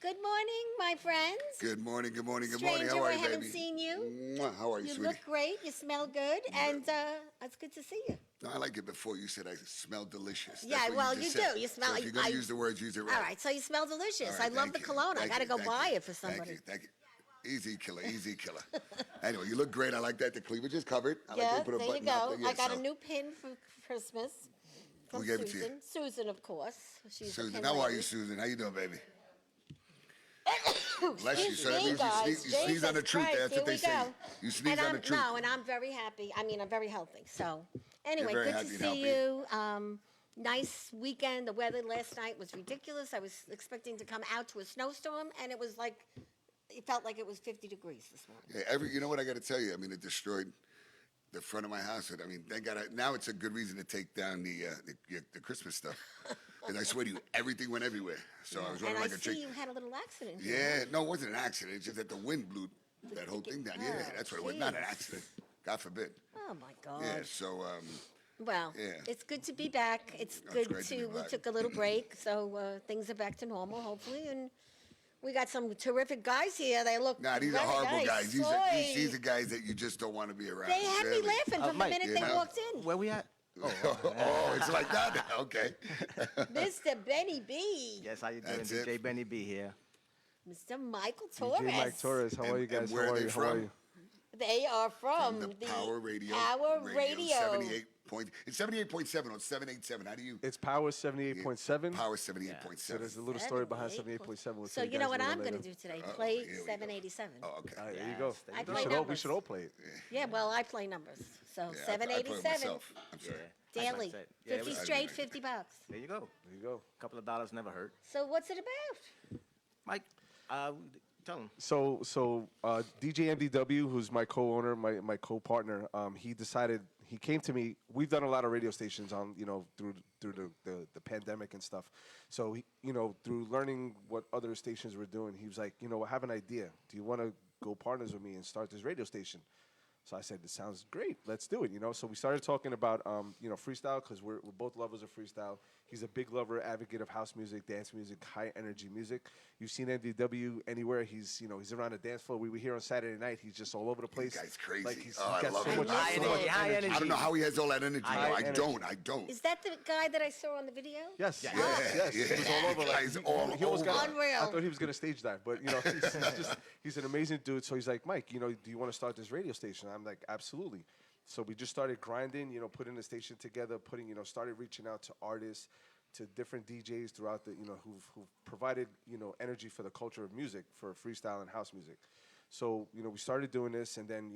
Good morning, my friends. Good morning, good morning, good Stranger, morning. How are you, I haven't baby? seen you. Mwah. How are you, You sweetie? look great. You smell good, and it's good to see you. No, I like it before you said I smell delicious. That's Yeah, what well, you, just you said. do. You smell. So if you're going to use the words, use it right. All right, so you smell delicious. All right, I love thank the you. cologne. I Thank got to you, go thank buy you. it for somebody. Thank you. Easy killer, easy killer. Anyway, you look great. I like that. The cleavage is covered. I Yeah, like to put a there you button out go. there. Yeah, I got so a new pin for Christmas from Who gave it to Susan. you? Susan, of course. She's the Susan, pin how are lady. you, Susan? How you doing, baby? Bless you. Excuse So that me, means guys. you sneeze on the Jesus truth. Christ, That's here what they we say. go. You sneeze And on the truth. No, and I'm very happy. I mean, I'm very healthy. So, anyway, very good to happy and see healthy. you. Nice weekend. The weather last night was ridiculous. I was expecting to come out to a snowstorm, and it felt like it was 50 degrees this morning. Yeah, you know what I got to tell you? I mean, it destroyed the front of my house. I mean, thank God. Now it's a good reason to take down the Christmas stuff. And I swear to you, everything went everywhere. So I was running And like I a see chick. you had a little accident. Yeah, no, it wasn't an accident. It's just that the wind blew that whole thing down. Yeah, that's what it was. Not an accident. God forbid. Oh my God. Yeah. So Well, yeah. it's good to be back. It's good great to be we back. took a little break, so things are back to normal, hopefully, and we got some terrific guys here. They look nah, these are very horrible nice. guys. Boy. These are guys that you just don't want to be around. They had me Really. laughing from the Mike, minute you they know. walked in. Where we at? Oh, it's like that. Okay. Mr. Benny B. Yes, how you doing? That's DJ it. Benny B here. Mr. Michael Torres. DJ Mike Torres, how are you guys? And where How are are they you? How are from? you? They are from the Power Radio. Power Radio. 78 point. It's 78.7 or 787. How do you? It's Power 78.7. Power 78.7. So there's a little story behind 78.7. We'll So tell you know guys what a little I'm going to later. do today? Uh-oh, Play here we go. 787. Oh, okay. All right, there you Yes, go. there I you go. play we numbers. should all play it. Yeah, well, I play numbers. So Yeah, I play 787 myself. I'm sorry. Yeah. daily, Like I said, yeah, 50 we- straight, $50. There you go. There you go. A couple of dollars never hurt. So what's it about? Mike, tell him. So DJ MDW, who's my co-owner, my co-partner, he came to me. We've done a lot of radio stations on, through the pandemic and stuff. So, through learning what other stations were doing, he was like, I have an idea. Do you want to go partners with me and start this radio station? So I said, this sounds great. Let's do it, So we started talking about, freestyle, because we're both lovers of freestyle. He's a big lover, advocate of house music, dance music, high energy music. You've seen MDW anywhere. He's around the dance floor. We were here on Saturday night. He's just all over the place. This guy's crazy. Like he's I got love so him. much, High so much energy, high energy. I don't know how he has all that energy. High No, I energy. don't. Is that the guy that I saw on the video? Yes, Yeah, yes. yeah. He was all over. Guys all he almost over. got. Unreal. I thought he was gonna stage dive, but he's an amazing dude. So he's like, Mike, do you want to start this radio station? I'm like, absolutely. So we just started grinding, putting the station together, started reaching out to artists, to different DJs throughout the, who've provided, energy for the culture of music, for freestyle and house music. So, we started doing this, and then,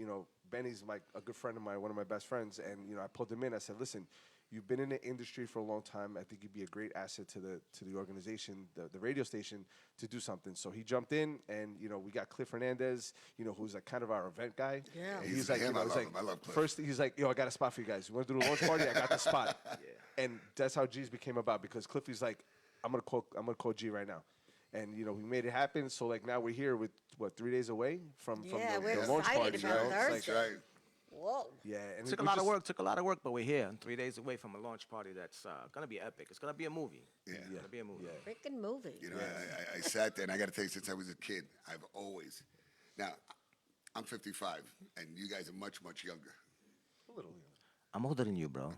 Benny's a good friend of mine, one of my best friends, and, I pulled him in. I said, listen, you've been in the industry for a long time. I think you'd be a great asset to the organization, the radio station, to do something. So he jumped in, and, we got Cliff Hernandez, who's like kind of our event guy. Yeah. And He's like, him. I love like, him. I love Cliff. first, he's like, I got a spot for you guys. You want to do the launch party? I got the spot. Yeah. And that's how G's became about, because Cliffy's like, I'm gonna call G right now. And we made it happen. So now we're here with 3 days away from Yeah, the we're launch excited party. about It's Thursday. That's right. Whoa. yeah, and Took a we lot just- of work, but we're here. 3 days away from a launch party that's gonna be epic. It's gonna be a movie. Yeah. It's gonna be a movie. Yeah. Freaking movie. I sat there, and I got to tell you, since I was a kid, I've always. Now, I'm 55, and you guys are much, much younger. A little. I'm older than you, bro.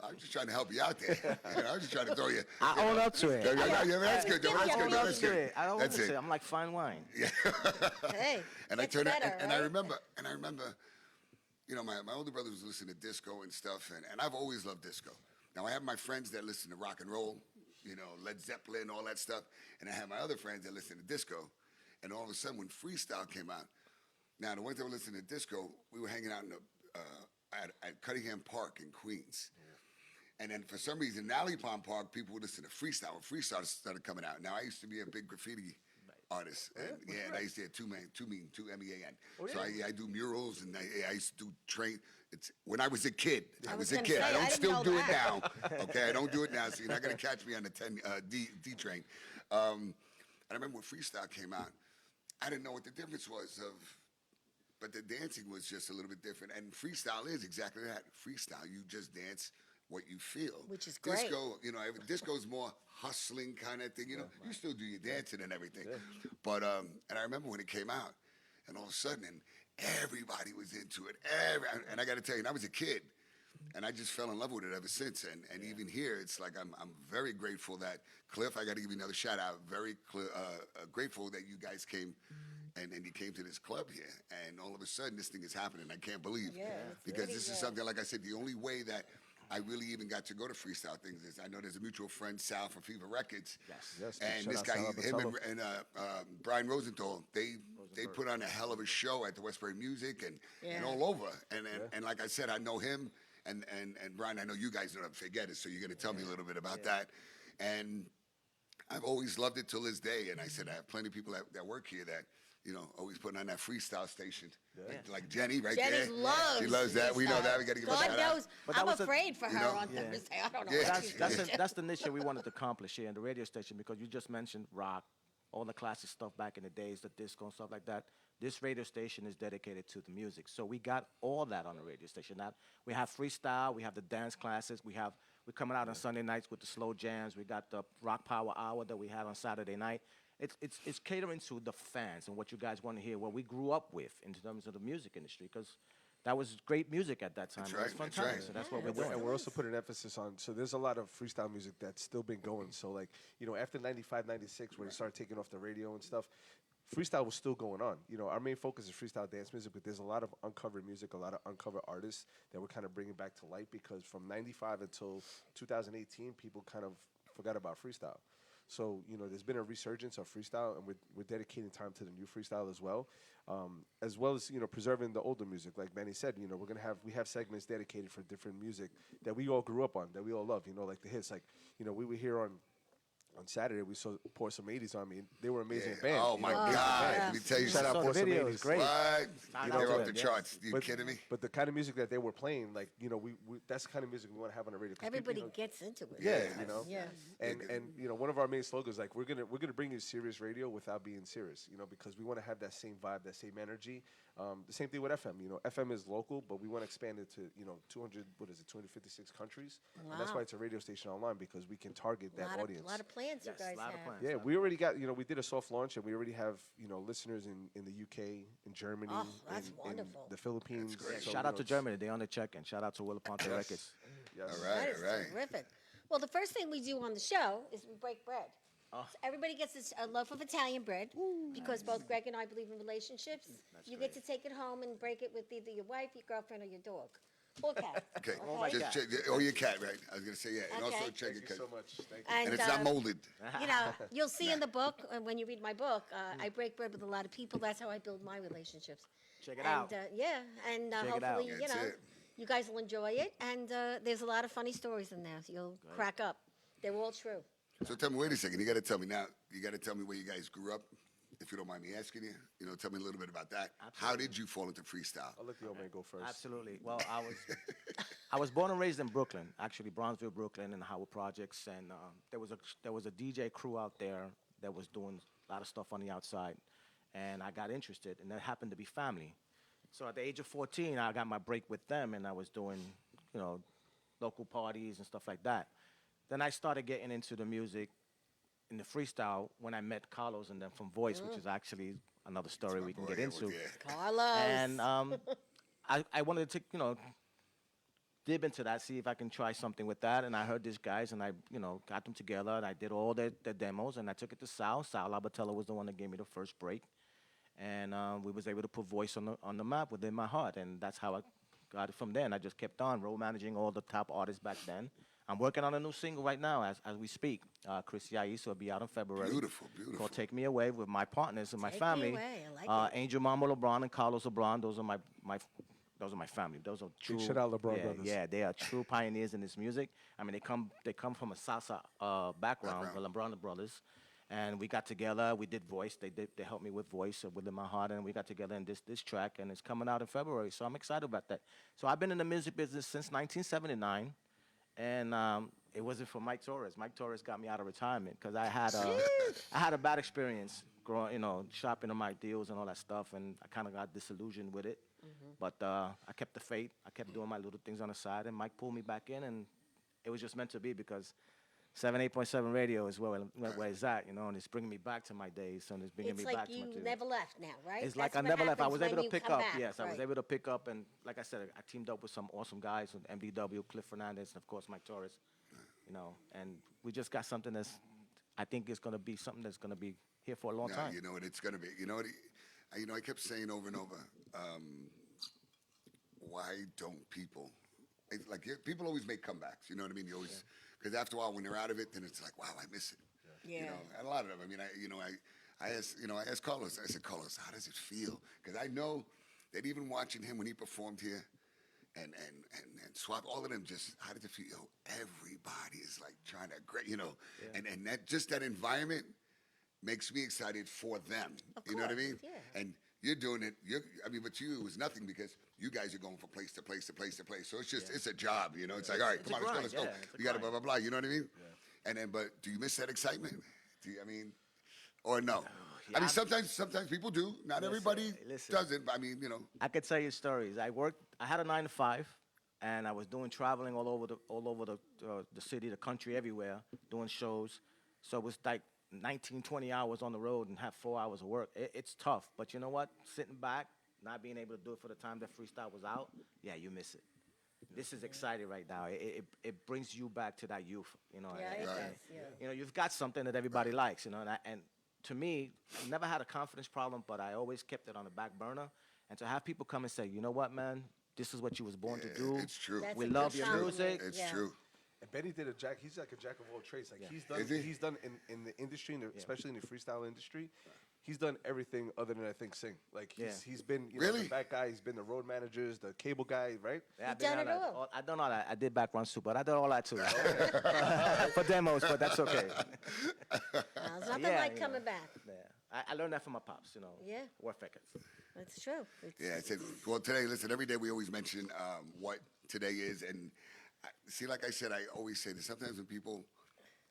I'm just trying to help you out there. I'm just trying to throw you. I own up to it. That's good. Give That's me good. a That's good. I own up That's to it. it. I'm like fine wine. Hey, And I it's turned out, better, and I right? remember, my older brother was listening to disco and stuff, and I've always loved disco. Now I have my friends that listen to rock and roll, Led Zeppelin, all that stuff, and I have my other friends that listen to disco. And all of a sudden, when freestyle came out, now the ones that were listening to disco, we were hanging out at Cunningham Park in Queens. And then for some reason, in Alley Pond Park, people would listen to freestyle. When freestyle started coming out. Now I used to be a big graffiti artist, and and I used to have two MEAN. Oh, So yeah. I do murals, and I used to do train. It's when I was a kid. I was a gonna kid. say, I I don't didn't still know do that. it now. Okay, I don't do it now. So you're not gonna catch me on the 10 D train. And I remember when freestyle came out, I didn't know what the difference was but the dancing was just a little bit different. And freestyle is exactly that. Freestyle, you just dance what you feel. Which is great. Disco, disco's more hustling kind of thing. You still do your dancing and everything. But, and I remember when it came out, and all of a sudden, and everybody was into it. And I got to tell you, and I was a kid, and I just fell in love with it ever since. And even here, it's like I'm very grateful that Cliff. I got to give you another shout out. Very grateful that you guys came, and you came to this club here. And all of a sudden, this thing is happening. I can't believe, because this is something, like I said, the only way that I really even got to go to freestyle things is I know there's a mutual friend, Sal from Fever Records. Yes. And Shout this out guy, Sal him Abatello. and Brian Rosenthal, they put on a hell of a show at the Westbury Music and all over. And like I said, I know him and Brian. I know you guys don't forget it, so you're gonna tell me a little bit about that. And I've always loved it till this day. And I said I have plenty of people that work here that always putting on that freestyle station. Like Jenny right Jenny there. loves She loves that. We know that. We got to give her a God shout out. knows. But that I'm was afraid for her on Yeah. Thursday. I don't know Yeah. what she's That's going to do. that's the mission we wanted to accomplish here in the radio station, because you just mentioned rock, all the classic stuff back in the days, the disco and stuff like that. This radio station is dedicated to the music, so we got all that on the radio station. Now we have freestyle, we have the dance classes, we're coming out on Sunday nights with the slow jams. We got the Rock Power Hour that we had on Saturday night. It's catering to the fans and what you guys want to hear, what we grew up with in terms of the music industry, because that was great music at that time. That's It was right, fun that's times, right. so that's what we're And we're, doing. and we're also putting emphasis on, so there's a lot of freestyle music that's still been going. So like, after 95, 96, when it started taking off the radio and stuff, freestyle was still going on. Our main focus is freestyle dance music, but there's a lot of uncovered music, a lot of uncovered artists that we're kind of bringing back to light, because from 95 until 2018, people kind of forgot about freestyle. So, there's been a resurgence of freestyle, and we're dedicating time to the new freestyle as well as, preserving the older music. Like Manny said, we have segments dedicated for different music that we all grew up on, that we all love, like the hits. Like, we were here on Saturday, we saw Pour Some 80s on Me. They were an amazing band. Oh my God! Let me tell you Shout out Saw something. the Pour Some video, 80s. it's great. What? Shout They're out off to the them, charts. You kidding me? But the kind of music that they were playing, like, we that's the kind of music we want to have on the radio. 'Cause people, Everybody gets into it. Yeah, Yeah. And one of our main slogans, like, we're gonna bring you serious radio without being serious, because we want to have that same vibe, that same energy. The same thing with FM. FM is local, but we want to expand it to 256 countries, and that's Wow. why it's a radio station online, because we can target that audience. A lot of plans you Yes, guys lot of have. plans. Yeah, we already got, we did a soft launch, and we already have, listeners in the UK, in Germany, Oh, that's in wonderful. the Philippines. That's great. So, Shout out to Germany, they on the check, and shout out to Willaponte Records. Yes. All That right, is all right. terrific. Well, the first thing we do on the show is we break bread. So everybody gets a loaf of Italian bread, because both Greg and I believe in relationships. You get to take it home and break it with either your wife, your girlfriend, or your dog. Or cat. Okay, my just God. check. Oh, your cat, right? I was gonna say and also Okay. check Thank it, you so much. Thank you. and it's not molded. You'll see in the book, when you read my book, I break bread with a lot of people. That's how I build my relationships. Check it And, out. and Check it hopefully, out. That's it. you guys will enjoy it. And there's a lot of funny stories in there. So you'll crack up. They're all true. So tell me, wait a second. You got to tell me now. You got to tell me where you guys grew up, if you don't mind me asking you. Tell me a little bit about that. How did you fall into freestyle? I'll let the old man go first. Absolutely. Well, I was born and raised in Brooklyn, actually Bronzeville, Brooklyn, in the Howard Projects, and there was a DJ crew out there that was doing a lot of stuff on the outside, and I got interested, and that happened to be family. So at the age of 14, I got my break with them, and I was doing, local parties and stuff like that. Then I started getting into the music in the freestyle when I met Carlos and them from Voice, which is actually another story we can Boy, get yeah, into. yeah. Carlos. And I wanted to, dip into that, see if I can try something with that. And I heard these guys, and I, got them together, and I did all their demos, and I took it to Sal. Sal Abatello was the one that gave me the first break. And we was able to put Voice on the map within my heart, and that's how I got it from there. And I just kept on role managing all the top artists back then. I'm working on a new single right now as we speak. Chris Yais will be out in February. Beautiful, beautiful. Called Take Me Away with my partners and my Take Me family. Away, I like it. Angel Mama LeBron and Carlos LeBron. Those are my family. Those are true. shout out LeBron yeah, brothers. Yeah, they are true pioneers in this music. I mean, they come from a salsa background, the LeBron brothers. And we got together. We did Voice. They helped me with Voice within my heart, and we got together in this track, and it's coming out in February. So I'm excited about that. So I've been in the music business since 1979. And it wasn't for Mike Torres. Mike Torres got me out of retirement because I had a bad experience growing, shopping on my deals and all that stuff, and I kind of got disillusioned with it. But I kept the faith. I kept doing my little things on the side, and Mike pulled me back in, and it was just meant to be because 78.7 radio is where it's at, you know, and it's bringing me back to my days, and it's bringing It's me like back to you my days. never left now, right? It's like That's I what never left. I happens was able when to you pick come up. back, Yes, I was right. able to pick up, and like I said, I teamed up with some awesome guys, with MBW, Cliff Fernandez, and of course Mike Torres. You know, and we just got something that's, I think, is going to be something that's going to be here for a long Yeah, time. you know what it's gonna be. You know what? I kept saying over and over. Why don't people? People always make comebacks. You know what I mean? You always because after a while, when they're out of it, then it's like, wow, I miss it. Yeah. You know, and a lot of them. I mean, I asked Carlos. I said, Carlos, how does it feel? Because I know that even watching him when he performed here, and Swap, all of them just, how did it feel? Yo, everybody is like trying to, you know, and that environment makes me excited for them. Of You know what I course, mean? yeah. And you're doing it. But you, it was nothing because you guys are going from place to place to place to place. So it's just, it's a job, you know. It's like, all right, It's come a on, grind, let's go. yeah, Let's it's go. a You got to grind. blah, blah, blah. You know what I mean? Yeah. And then, but do you miss that excitement? Or no? yeah, I mean, I'm- sometimes people do. Not everybody listen. doesn't. But I mean, you know. I could tell you stories. I had a 9 to 5, and I was doing traveling all over the city, the country, everywhere, doing shows. So it was like 19, 20 hours on the road and have 4 hours of work. It's tough, but you know what? Sitting back, not being able to do it for the time that freestyle was out, yeah, you miss it. This is exciting right now. It brings you back to that youth, you know. Yeah, it Right. does, yeah. You know, you've got something that everybody likes, you know, and to me, I never had a confidence problem, but I always kept it on the back burner. And to have people come and say, you know what, man, this is what you was born to do. It's true. That's We a love good your compliment, music. It's yeah. true. And Benny did he's like a jack of all trades. Like Is he? he's done in the industry, especially in the freestyle industry, he's done everything other than I think sing. Like he's been Really? the back guy, he's been the road managers, the cable guy, right? Yeah, I've You've done been it on that. all. I done all that. I did background too, but I did all that too. For demos, but that's okay. There's nothing Yeah, like you coming know. back. Yeah. I learned that from my pops, you know. Yeah. Work records. That's true. Yeah, it's well, today, listen, every day we always mention what today is. And see, like I said, I always say this. Sometimes when people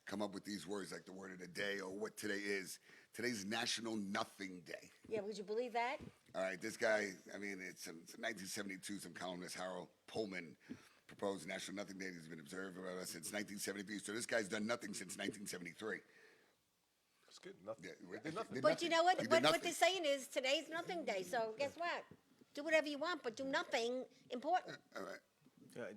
come up with these words, like the word of the day or what today is, today's National Nothing Day. Yeah, would you believe that? All right, this guy, I mean, it's 1972, some columnist, Harold Pullman, proposed National Nothing Day. He's been observed since 1973. So this guy's done nothing since 1973. It's good. Nothing. Yeah, Did nothing. did But nothing. you know what? He did What nothing. they're saying is today's nothing day. So guess what? Do whatever you want, but do nothing important. All right.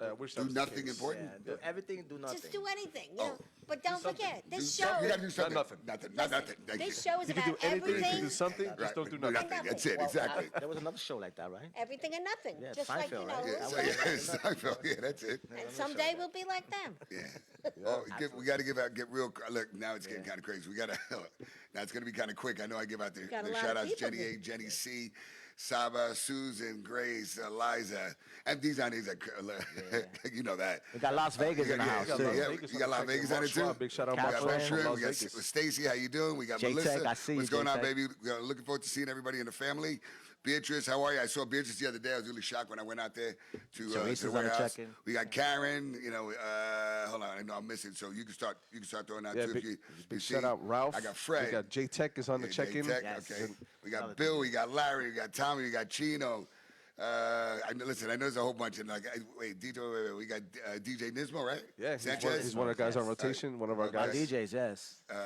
I wish that Do was the nothing case. important. Yeah, do everything, do nothing. Just do anything, you know. Oh. But don't something. forget, Do this something. show. You gotta do something. nothing. Nothing. Not nothing. Thank This you. show is You can do about anything, you can everything. do something, just Right, don't do do nothing. That's it. Exactly. There was another show like that, right? Everything and nothing. Yeah, Just like, you Seinfeld, know. right? Yeah, Seinfeld. Yeah, that's it. And someday we'll be like them. Yeah. Oh, we got to get real. Look, now it's getting kind of crazy. We got to. Now it's going to be kind of quick. I know I give out the got a lot shout of outs: people Jenny A, here. Jenny C, Saba, Susan, Grace, Liza, and these are you know that. We got Las Vegas in the house, got too. Las Yeah, Vegas you on got the Las check-in. Vegas on it Mark too. Schwab, big shout out We Mark got Schwab Mark from Schwab, Las we got Vegas. Stacy. How you doing? We got J-Tech, Melissa. I see you, What's going on, J-Tech. baby? We're looking forward to seeing everybody in the family. Beatrice, how are you? I saw Beatrice the other day. I was really shocked when I went out there to Teresa's the on the warehouse. check-in. We got Karen. You know, hold on, I know I'm missing. So you can start throwing out Yeah, too. big, if you big see. shout out Ralph. I got Fred. We got J-Tech is on the Yeah, check-in. J-Tech, Yes. okay. We got Another Bill. DJ. We got Larry. We got Tommy. We got Chino. Listen, I know there's a whole bunch. And wait, DJ, we got DJ Nismo, right? Yeah, Sanchez. he's one of the guys on Yes. rotation, one of our Okay. Our guys. DJs, yes. Damn,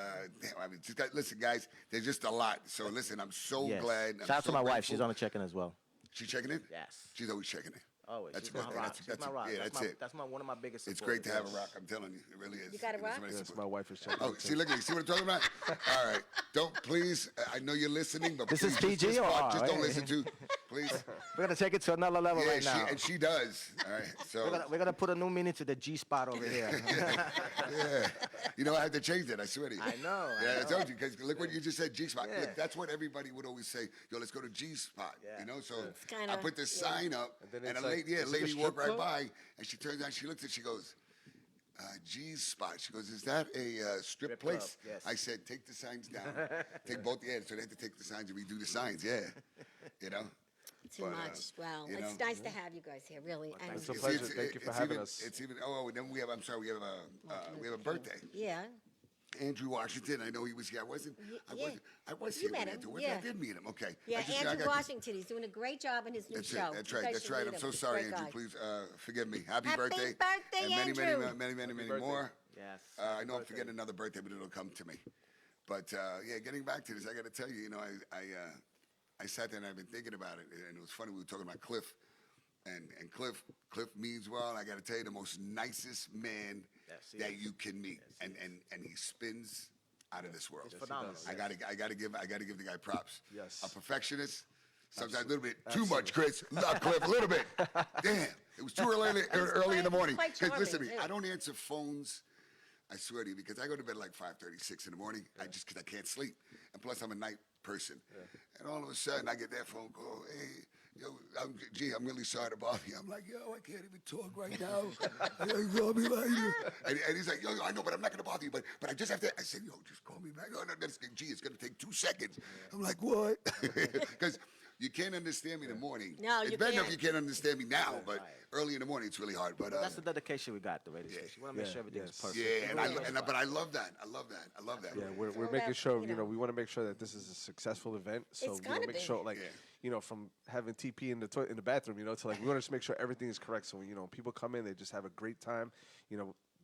I mean, listen, guys, there's just a lot. So listen, I'm so Yes. glad. I'm Shout out so to my wife. grateful. She's on the check-in as well. She checking in? Yes. She's always checking in. Always. That's She's my good. rock. That's- She's that's- my rock. yeah, that's that's it. one of my biggest It's supporters. great to have a rock. I'm telling you, it really is. You got a You know, rock? somebody Yes, support- my wife is checking. Oh, see, look at you. See what I'm talking about? All right. Don't please. I know you're listening, but This please, is just PG or part, R, just don't right? listen to. Please. We're gonna take it to another level Yeah, right now. and she does. All right. So We're gonna put a new meaning to the G spot over here. yeah, you know I had to change that. I swear to you. I know, I Yeah, I know. told you because look what you just said. G spot. Yeah. Look, that's what everybody would always say. Yo, let's go to G spot. Yeah. You know, so kinda- I put this yeah. sign up, And then and, it's a like, lady, is it a lady strip walked right club? by, and she turns around, she looks at, she goes, G's spot. She goes, is that a strip Strip place? club, yes. I said, take the signs down. Take both the ends. So they had to take the signs and redo the signs. Yeah, you know. Too But, much. Well, you it's know. nice to have you guys here, really. And It's a See, pleasure. Thank you for it's having even, us. It's even. Oh, then we have. I'm sorry. We have a birthday. yeah, Andrew Washington. I know he was here. I was yeah. here You with met him, Andrew. yeah. I did meet him. Okay. Yeah, I just- I Andrew got this- Washington. He's doing a great job in his new That's show. right. That's You right. guys That's should right. meet I'm so him. sorry, Great Andrew. guy. Please forgive me. Happy Happy birthday. birthday, and many, Andrew. many birthday. more. Yes. I know I'm forgetting another birthday, but it'll come to me. But yeah, getting back to this, I got to tell you, I sat there and I've been thinking about it, and it was funny. We were talking about Cliff, and Cliff means well. I got to tell you, the most nicest man Yes, he that is. you can meet, and he spins out of this world. He's phenomenal. I gotta give the guy props. Yes. A perfectionist. Sometimes a little bit too much, Chris. Not Cliff, a little bit. Damn, it was too early in the morning. quite Because listen to me, charming, too. I don't answer phones. I swear to you, because I go to bed like 5:36 in the morning. Because I can't sleep, and plus I'm a night person. And all of a sudden I get that phone call. Hey, yo, I'm really sorry to bother you. I'm like, yo, I can't even talk right now. Call me later. And he's like, yo, I know, but I'm not gonna bother you. But I just have to. I said, yo, just call me back. Oh, no, it's gonna take 2 seconds. I'm like, what? Because you can't understand me in the morning. No, it's you bad enough can't. you can't understand me now, but early in the morning it's really hard. But That's the dedication we got, the radio station. We want to make sure everything's yes. perfect. yeah, but I love that. I love that. Yeah, we're all making about, sure, you know. we want to make sure that this is a successful event. So, It's gotta make be. sure, like, from having TP in the bathroom, to like, we want to just make sure everything is correct. So, people come in, they just have a great time.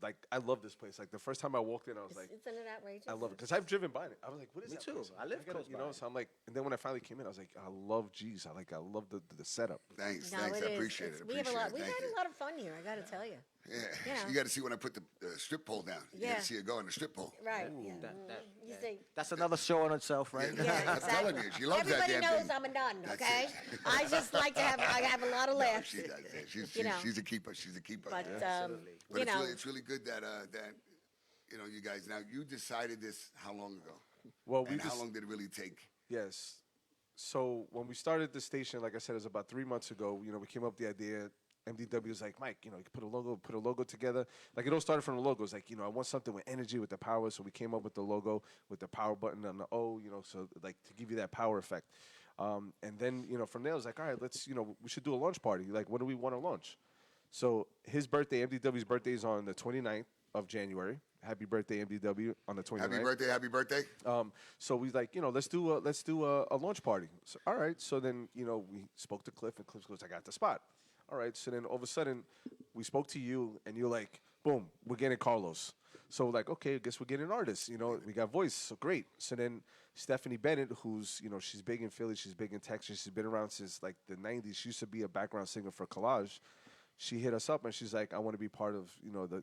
Like, I love this place. Like, the first time I walked in, I was like, Isn't it outrageous? I love it. Because I've driven by it. I was like, what is Me that too. place? I live gotta- close by. So I'm like, and then when I finally came in, I was like, I love G's. I love the setup. Thanks. No, I it is. appreciate it. We have a lot. We've Thank had you. a lot of fun here. I got to tell you. Yeah. Yeah. You got to see when I put the strip pole down. You got Yeah. to see it go in the strip pole. Right. Yeah. You see. That's another show in itself, right? Yeah, I'm exactly. telling you, she loves Everybody that damn knows thing. I'm a nun, That's okay? it. I just like to have a lot of No, laughs. she does. Yeah. You know. She's a keeper. She's a keeper. But But you know, it's really good that you guys, now you decided this how long ago? Well, And how long did it really take? Yes. So when we started the station, like I said, it was about 3 months ago. We came up with the idea. MDW was like, Mike, you could put a logo together. Like, it all started from the logo. It's like, I want something with energy, with the power. So we came up with the logo with the power button on the O, so like to give you that power effect. And then, from there, I was like, all right, let's, we should do a launch party. Like, what do we want to launch? So his birthday, MDW's birthday is on the 29th of January. Happy birthday, MDW, on the 29th. Happy birthday. So we like, let's do a launch party. So, all right. So then, we spoke to Cliff, and Cliff goes, I got the spot. All right. So then all of a sudden, we spoke to you, and you're like, boom, we're getting Carlos. So we're like, okay, I guess we're getting artists. We got voice. So great. So then Stephanie Bennett, who's, she's big in Philly, she's big in Texas, she's been around since like the 90s. She used to be a background singer for Collage. She hit us up and she's like, I want to be part of,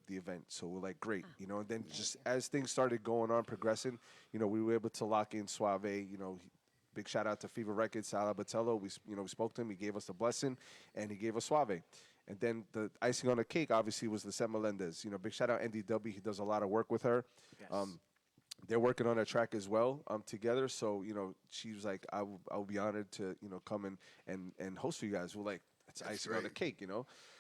the event. So we're like, great, and then just as things started going on, progressing, we were able to lock in Suave, big shout out to Fever Records, Sal Abatello. We spoke to him, he gave us the blessing and he gave us Suave. And then the icing on the cake obviously was Lisette Melendez. Big shout out NDW, he does a lot of work with her. Yes. They're working on a track as well together. So, she was like, I'll be honored to, come and host for you guys. We're like, it's That's icing on the great. cake,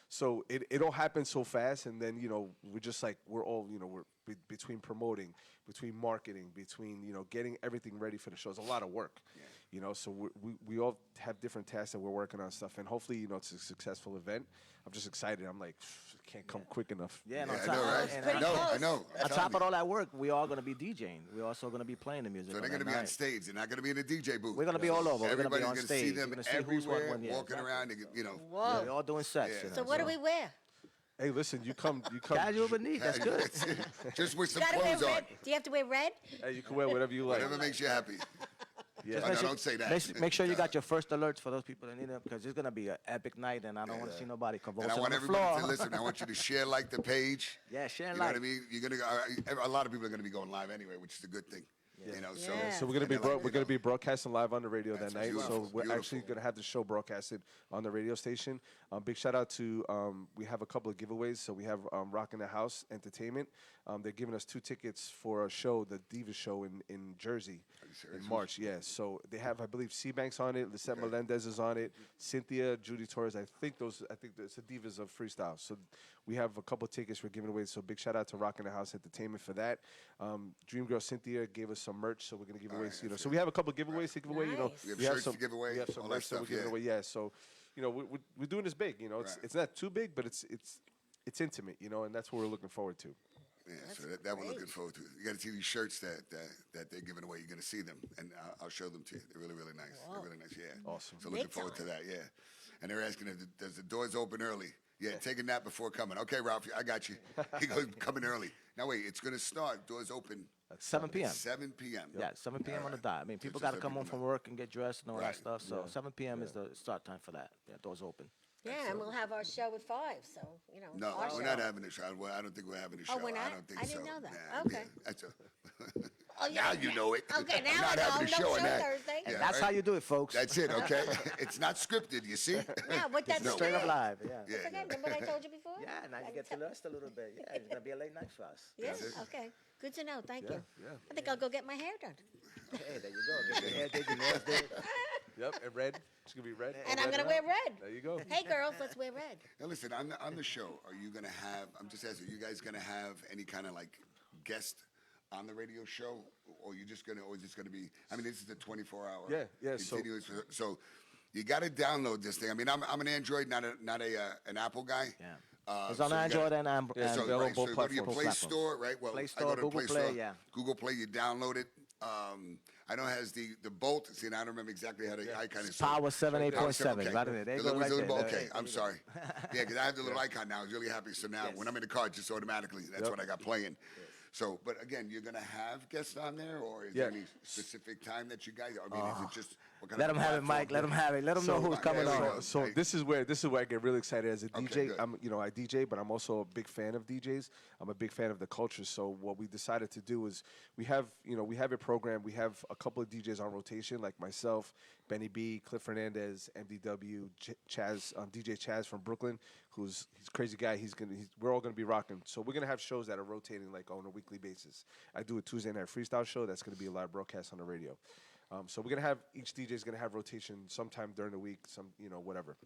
So it all happened so fast, and then we're just like we're all we're between promoting, between marketing, between getting everything ready for the show. It's a lot of work, So we all have different tasks that we're working on stuff, and hopefully it's a successful event. I'm just excited. I'm like, it can't come quick enough. Yeah, and Yeah, on I top, know, right? and pretty I know. close. I'm on telling top you. of all that work, we are going to be DJing. We're also going to be playing the music. So they're going to be on stage. They're not going to be in a DJ booth. We're going to be all over. We're going to be Everybody's on gonna stage. see You're them going to see who's what everywhere, when. Yeah, walking exactly. around. Whoa. We're all doing sets. Yeah. So what do we wear? Hey, listen, you come. Casual but neat. That's good. Just with some Gotta wear clothes on. red. Do you have to wear red? Hey, you can wear whatever you like. Whatever makes you happy. Yeah. Oh, no, don't say that. Make sure you got your first alerts for those people that need them, because it's going to be an epic night, and I don't want to see nobody And convulsing I on want the everybody floor. to listen. I want you to share, like the page. Yeah, share and You know like. what I mean? You're gonna go. A lot of people are gonna be going live anyway, which is a good thing. So Yeah. So we're gonna be And they're like, we're gonna be broadcasting live on the radio That's that night. beautiful, So we're actually beautiful. gonna have the show broadcasted on the radio station. Big shout out to we have a couple of giveaways. So we have Rockin' the House Entertainment. They're giving us 2 tickets for a show, the Diva Show in Jersey serious? in March. Yeah. So they have, I believe, C-Banks on it. Lisette Melendez is on it. Cynthia, Judy Torres. I think it's the Divas of Freestyle. So we have a couple tickets we're giving away. So big shout out to Rockin' the House Entertainment for that. Dream Girl Cynthia gave us some merch, so we're gonna give away. So we have a couple giveaways to give away. Nice. We have shirts to give away, We have some all that merch that we're stuff, giving yeah. away. Yeah. So we're doing this big. Right. It's not too big, but it's intimate. And that's what we're looking forward to. Yeah, That's so that we're great. looking forward to. You got to see these shirts that they're giving away. You're going to see them, and I'll show them to you. They're really, really nice. Wow. They're really nice, yeah. Awesome. So looking Big forward to time. that, yeah. And they're asking, does the doors open early? Yeah, take a nap before coming. Okay, Ralph, I got you. He goes, coming early. Now, wait, it's going to start. Doors open 7 p.m. 7 p.m. Yeah, 7 p.m. on the Alright. dot. I mean, So people just got to let come home people from know. work and get dressed and all Right. that stuff. So 7 p.m. is the start time for that. Yeah, doors open. Yeah, and we'll have our show at 5, so, you know. No, our we're show. not having a show. Well, I don't think we're having a show. Oh, we're not? I don't think I so. didn't know that. Nah, Okay. yeah, that's a Oh, yeah, now you know it. Okay, now We're not I know. having a No show on show that. Thursday. And Yeah, that's right? how you do it, folks. That's it, okay? It's not scripted, you see? Yeah, what that's It's straight up okay. live. Yeah. Yeah. That's okay. Remember what I told you before? Yeah, now you get to rest a little bit. Yeah, it's gonna be a late night for us. Yeah, okay. Good to know. Thank you. yeah. I think I'll go get my hair done. Hey, there you go. Get your hair did, your nails did. Yep, and red. It's gonna be red. And All I'm red going to wear out. red. There you go. Hey, girls, let's wear red. Now listen, on the show, are you gonna have? I'm just asking, are you guys gonna have any kind of like guest on the radio show, or you just gonna, or is this gonna be? I mean, this is a 24-hour. Yeah, so- continuous. So you got to download this thing. I mean, I'm an Android, not an Apple guy. Yeah. It's on so you Android gotta- and Yeah, so available right, so both you go to your platforms. Play Store, right? Well, Play I Store, go to the Google Play Play, Store. yeah. Google Play, you download it. I know it has the Bolt. See, and I don't remember exactly how the icon is. Power 7, Power 8.7, okay. right in there. There you The go, little right wizard there. ball, There okay, you I'm go. sorry. Yeah, because I have the little icon now. I was really happy. So now, when I'm in the car, just automatically, that's what I got playing. So, but again, you're gonna have guests on there, or is there Yeah. any specific time that you guys? I mean, is it just what kind Let of them have it, platform? Mike. Let them have it. Let them know So- who's coming there we on. go. So Right. this is where I get really excited as a Okay, DJ. good. I DJ, but I'm also a big fan of DJs. I'm a big fan of the culture. So what we decided to do is we have a program. We have a couple of DJs on rotation, like myself, Benny B, Cliff Fernandez, MDW, Chaz, DJ Chaz from Brooklyn, he's a crazy guy. We're all gonna be rocking. So we're gonna have shows that are rotating like on a weekly basis. I do a Tuesday night freestyle show. That's gonna be a live broadcast on the radio. So we're gonna have each DJ is gonna have rotation sometime during the week, whatever.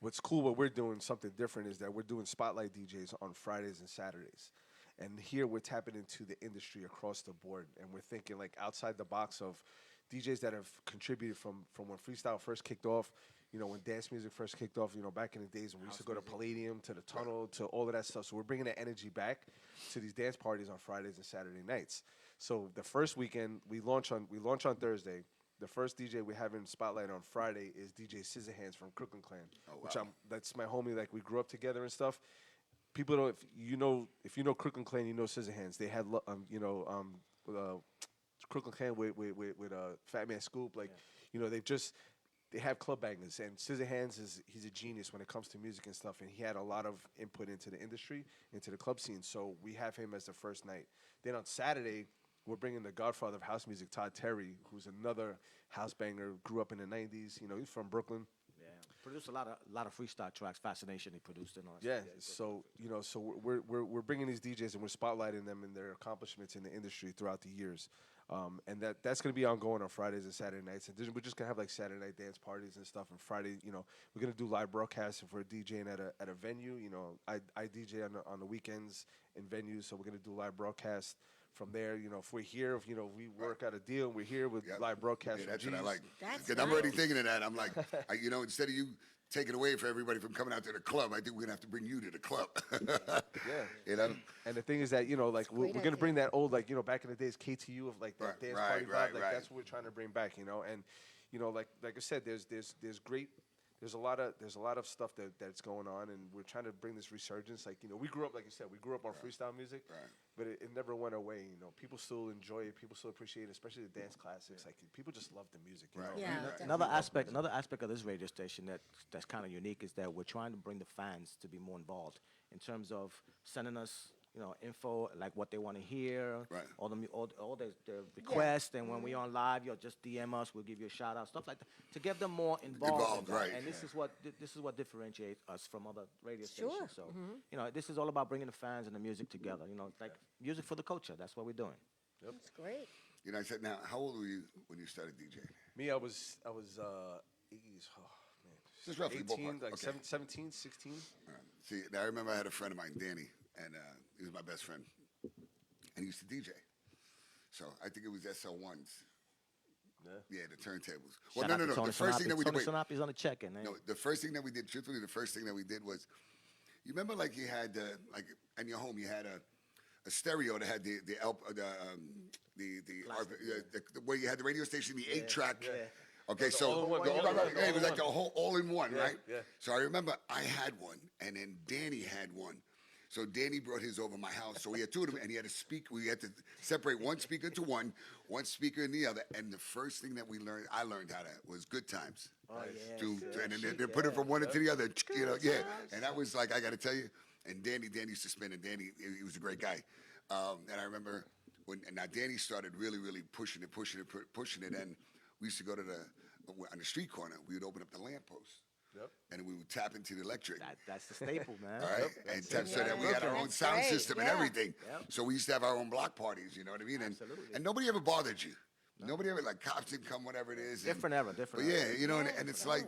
What's cool, what we're doing something different is that we're doing spotlight DJs on Fridays and Saturdays. And here we're tapping into the industry across the board, and we're thinking like outside the box of DJs that have contributed from when freestyle first kicked off, when dance music first kicked off, back in the days when we used to go to Palladium, to the Tunnel, to all of that stuff. So we're bringing that energy back to these dance parties on Fridays and Saturday nights. So the first weekend we launch on Thursday. The first DJ we have in Spotlight on Friday is DJ Scissorhands from Kirkland Clan, which that's my homie. Like we grew up together and stuff. People don't, if you know Kirkland Clan, you know Scissorhands. They had Kirkland Clan with Fat Man Scoop. Like, they have club bangers, and Scissorhands he's a genius when it comes to music and stuff, and he had a lot of input into the industry, into the club scene. So we have him as the first night. Then on Saturday, we're bringing the godfather of house music, Todd Terry, who's another house banger, grew up in the 90s. He's from Brooklyn. Yeah. Produced a lot of freestyle tracks. Fascination he produced and all that Yeah, stuff. so we're bringing these DJs and we're spotlighting them and their accomplishments in the industry throughout the years, and that's going to be ongoing on Fridays and Saturday nights. And we're just going to have like Saturday night dance parties and stuff. And Friday, we're going to do live broadcasts if we're DJing at a venue. I DJ on the weekends in venues, so we're going to do live broadcasts. From there, if we're here, if we work out a deal and we're here with Yep. live broadcasts. Yeah, that's from what I G's. like. That's Because I'm already nice. thinking of that. I'm like, instead of you taking away for everybody from coming out to the club, I think we're gonna have to bring you to the club. Yeah. And the thing is that, like, we're great going to idea. bring that old, like, back in the days, KTU of, like, that Right, dance right, party vibe. right, Like, right. that's what we're trying to bring back, And, like I said, there's a lot of stuff that's going on, and we're trying to bring this resurgence. Like, we grew up, like you said, on freestyle music, Right. but it never went away. People still enjoy it. People still appreciate it, especially the dance classics. Like, people just love the music. Right. Yeah, Another definitely. aspect of this radio station that's kind of unique is that we're trying to bring the fans to be more involved in terms of sending us, info like what they want to hear, Right. all the requests, and when we're on live, you'll just DM us, we'll give you a shout out, stuff like that, to get them more involved. Involved, in that. right. And this is what differentiates us from other radio Sure. stations. So this is all about bringing the fans and the music together. Like music for the culture. That's what we're doing. That's great. I said, now, how old were you when you started DJing? Me, I was 80s. Oh, man. Just roughly 18, ballpark, like okay. 17, 16. All right. See, now I remember I had a friend of mine, Danny, and he was my best friend, and he used to DJ. So I think it was SL1s. Yeah, the turntables. Well, Shout out no. to Tony The first thing that we did, Tony wait, Sinapi's on the check-in. Eh? no, the first thing that we did, truthfully, the first thing that we did was, you remember, like, you had, like, in your home, you had a stereo that had the where you had the radio station, the 8-track. Yeah. Okay, so all-in-one, it was like the whole all-in-one, right? yeah. So I remember I had one, and then Danny had one. So Danny brought his over my house. So we had two of them, and he had a speaker. We had to separate one speaker into one speaker in the other. And the first thing that I learned how to was Good Times. Oh, yeah. And then they put it from one into the other, you know, yeah. And that was like, I got to tell you, and Danny used to spin, and Danny, he was a great guy. And I remember now Danny started really pushing it, and we used to go to on the street corner, we would open up the lamppost. Yep. And we would tap into the electric. That's the staple, man. All right, and so that we had our own That's sound great, system and yeah. everything. Yep. So we used to have our own block parties, you know what I mean? Absolutely. And nobody ever bothered you. Nobody ever, like, cops didn't come, whatever it is. Different era. But yeah, you know, Yeah, and it's like,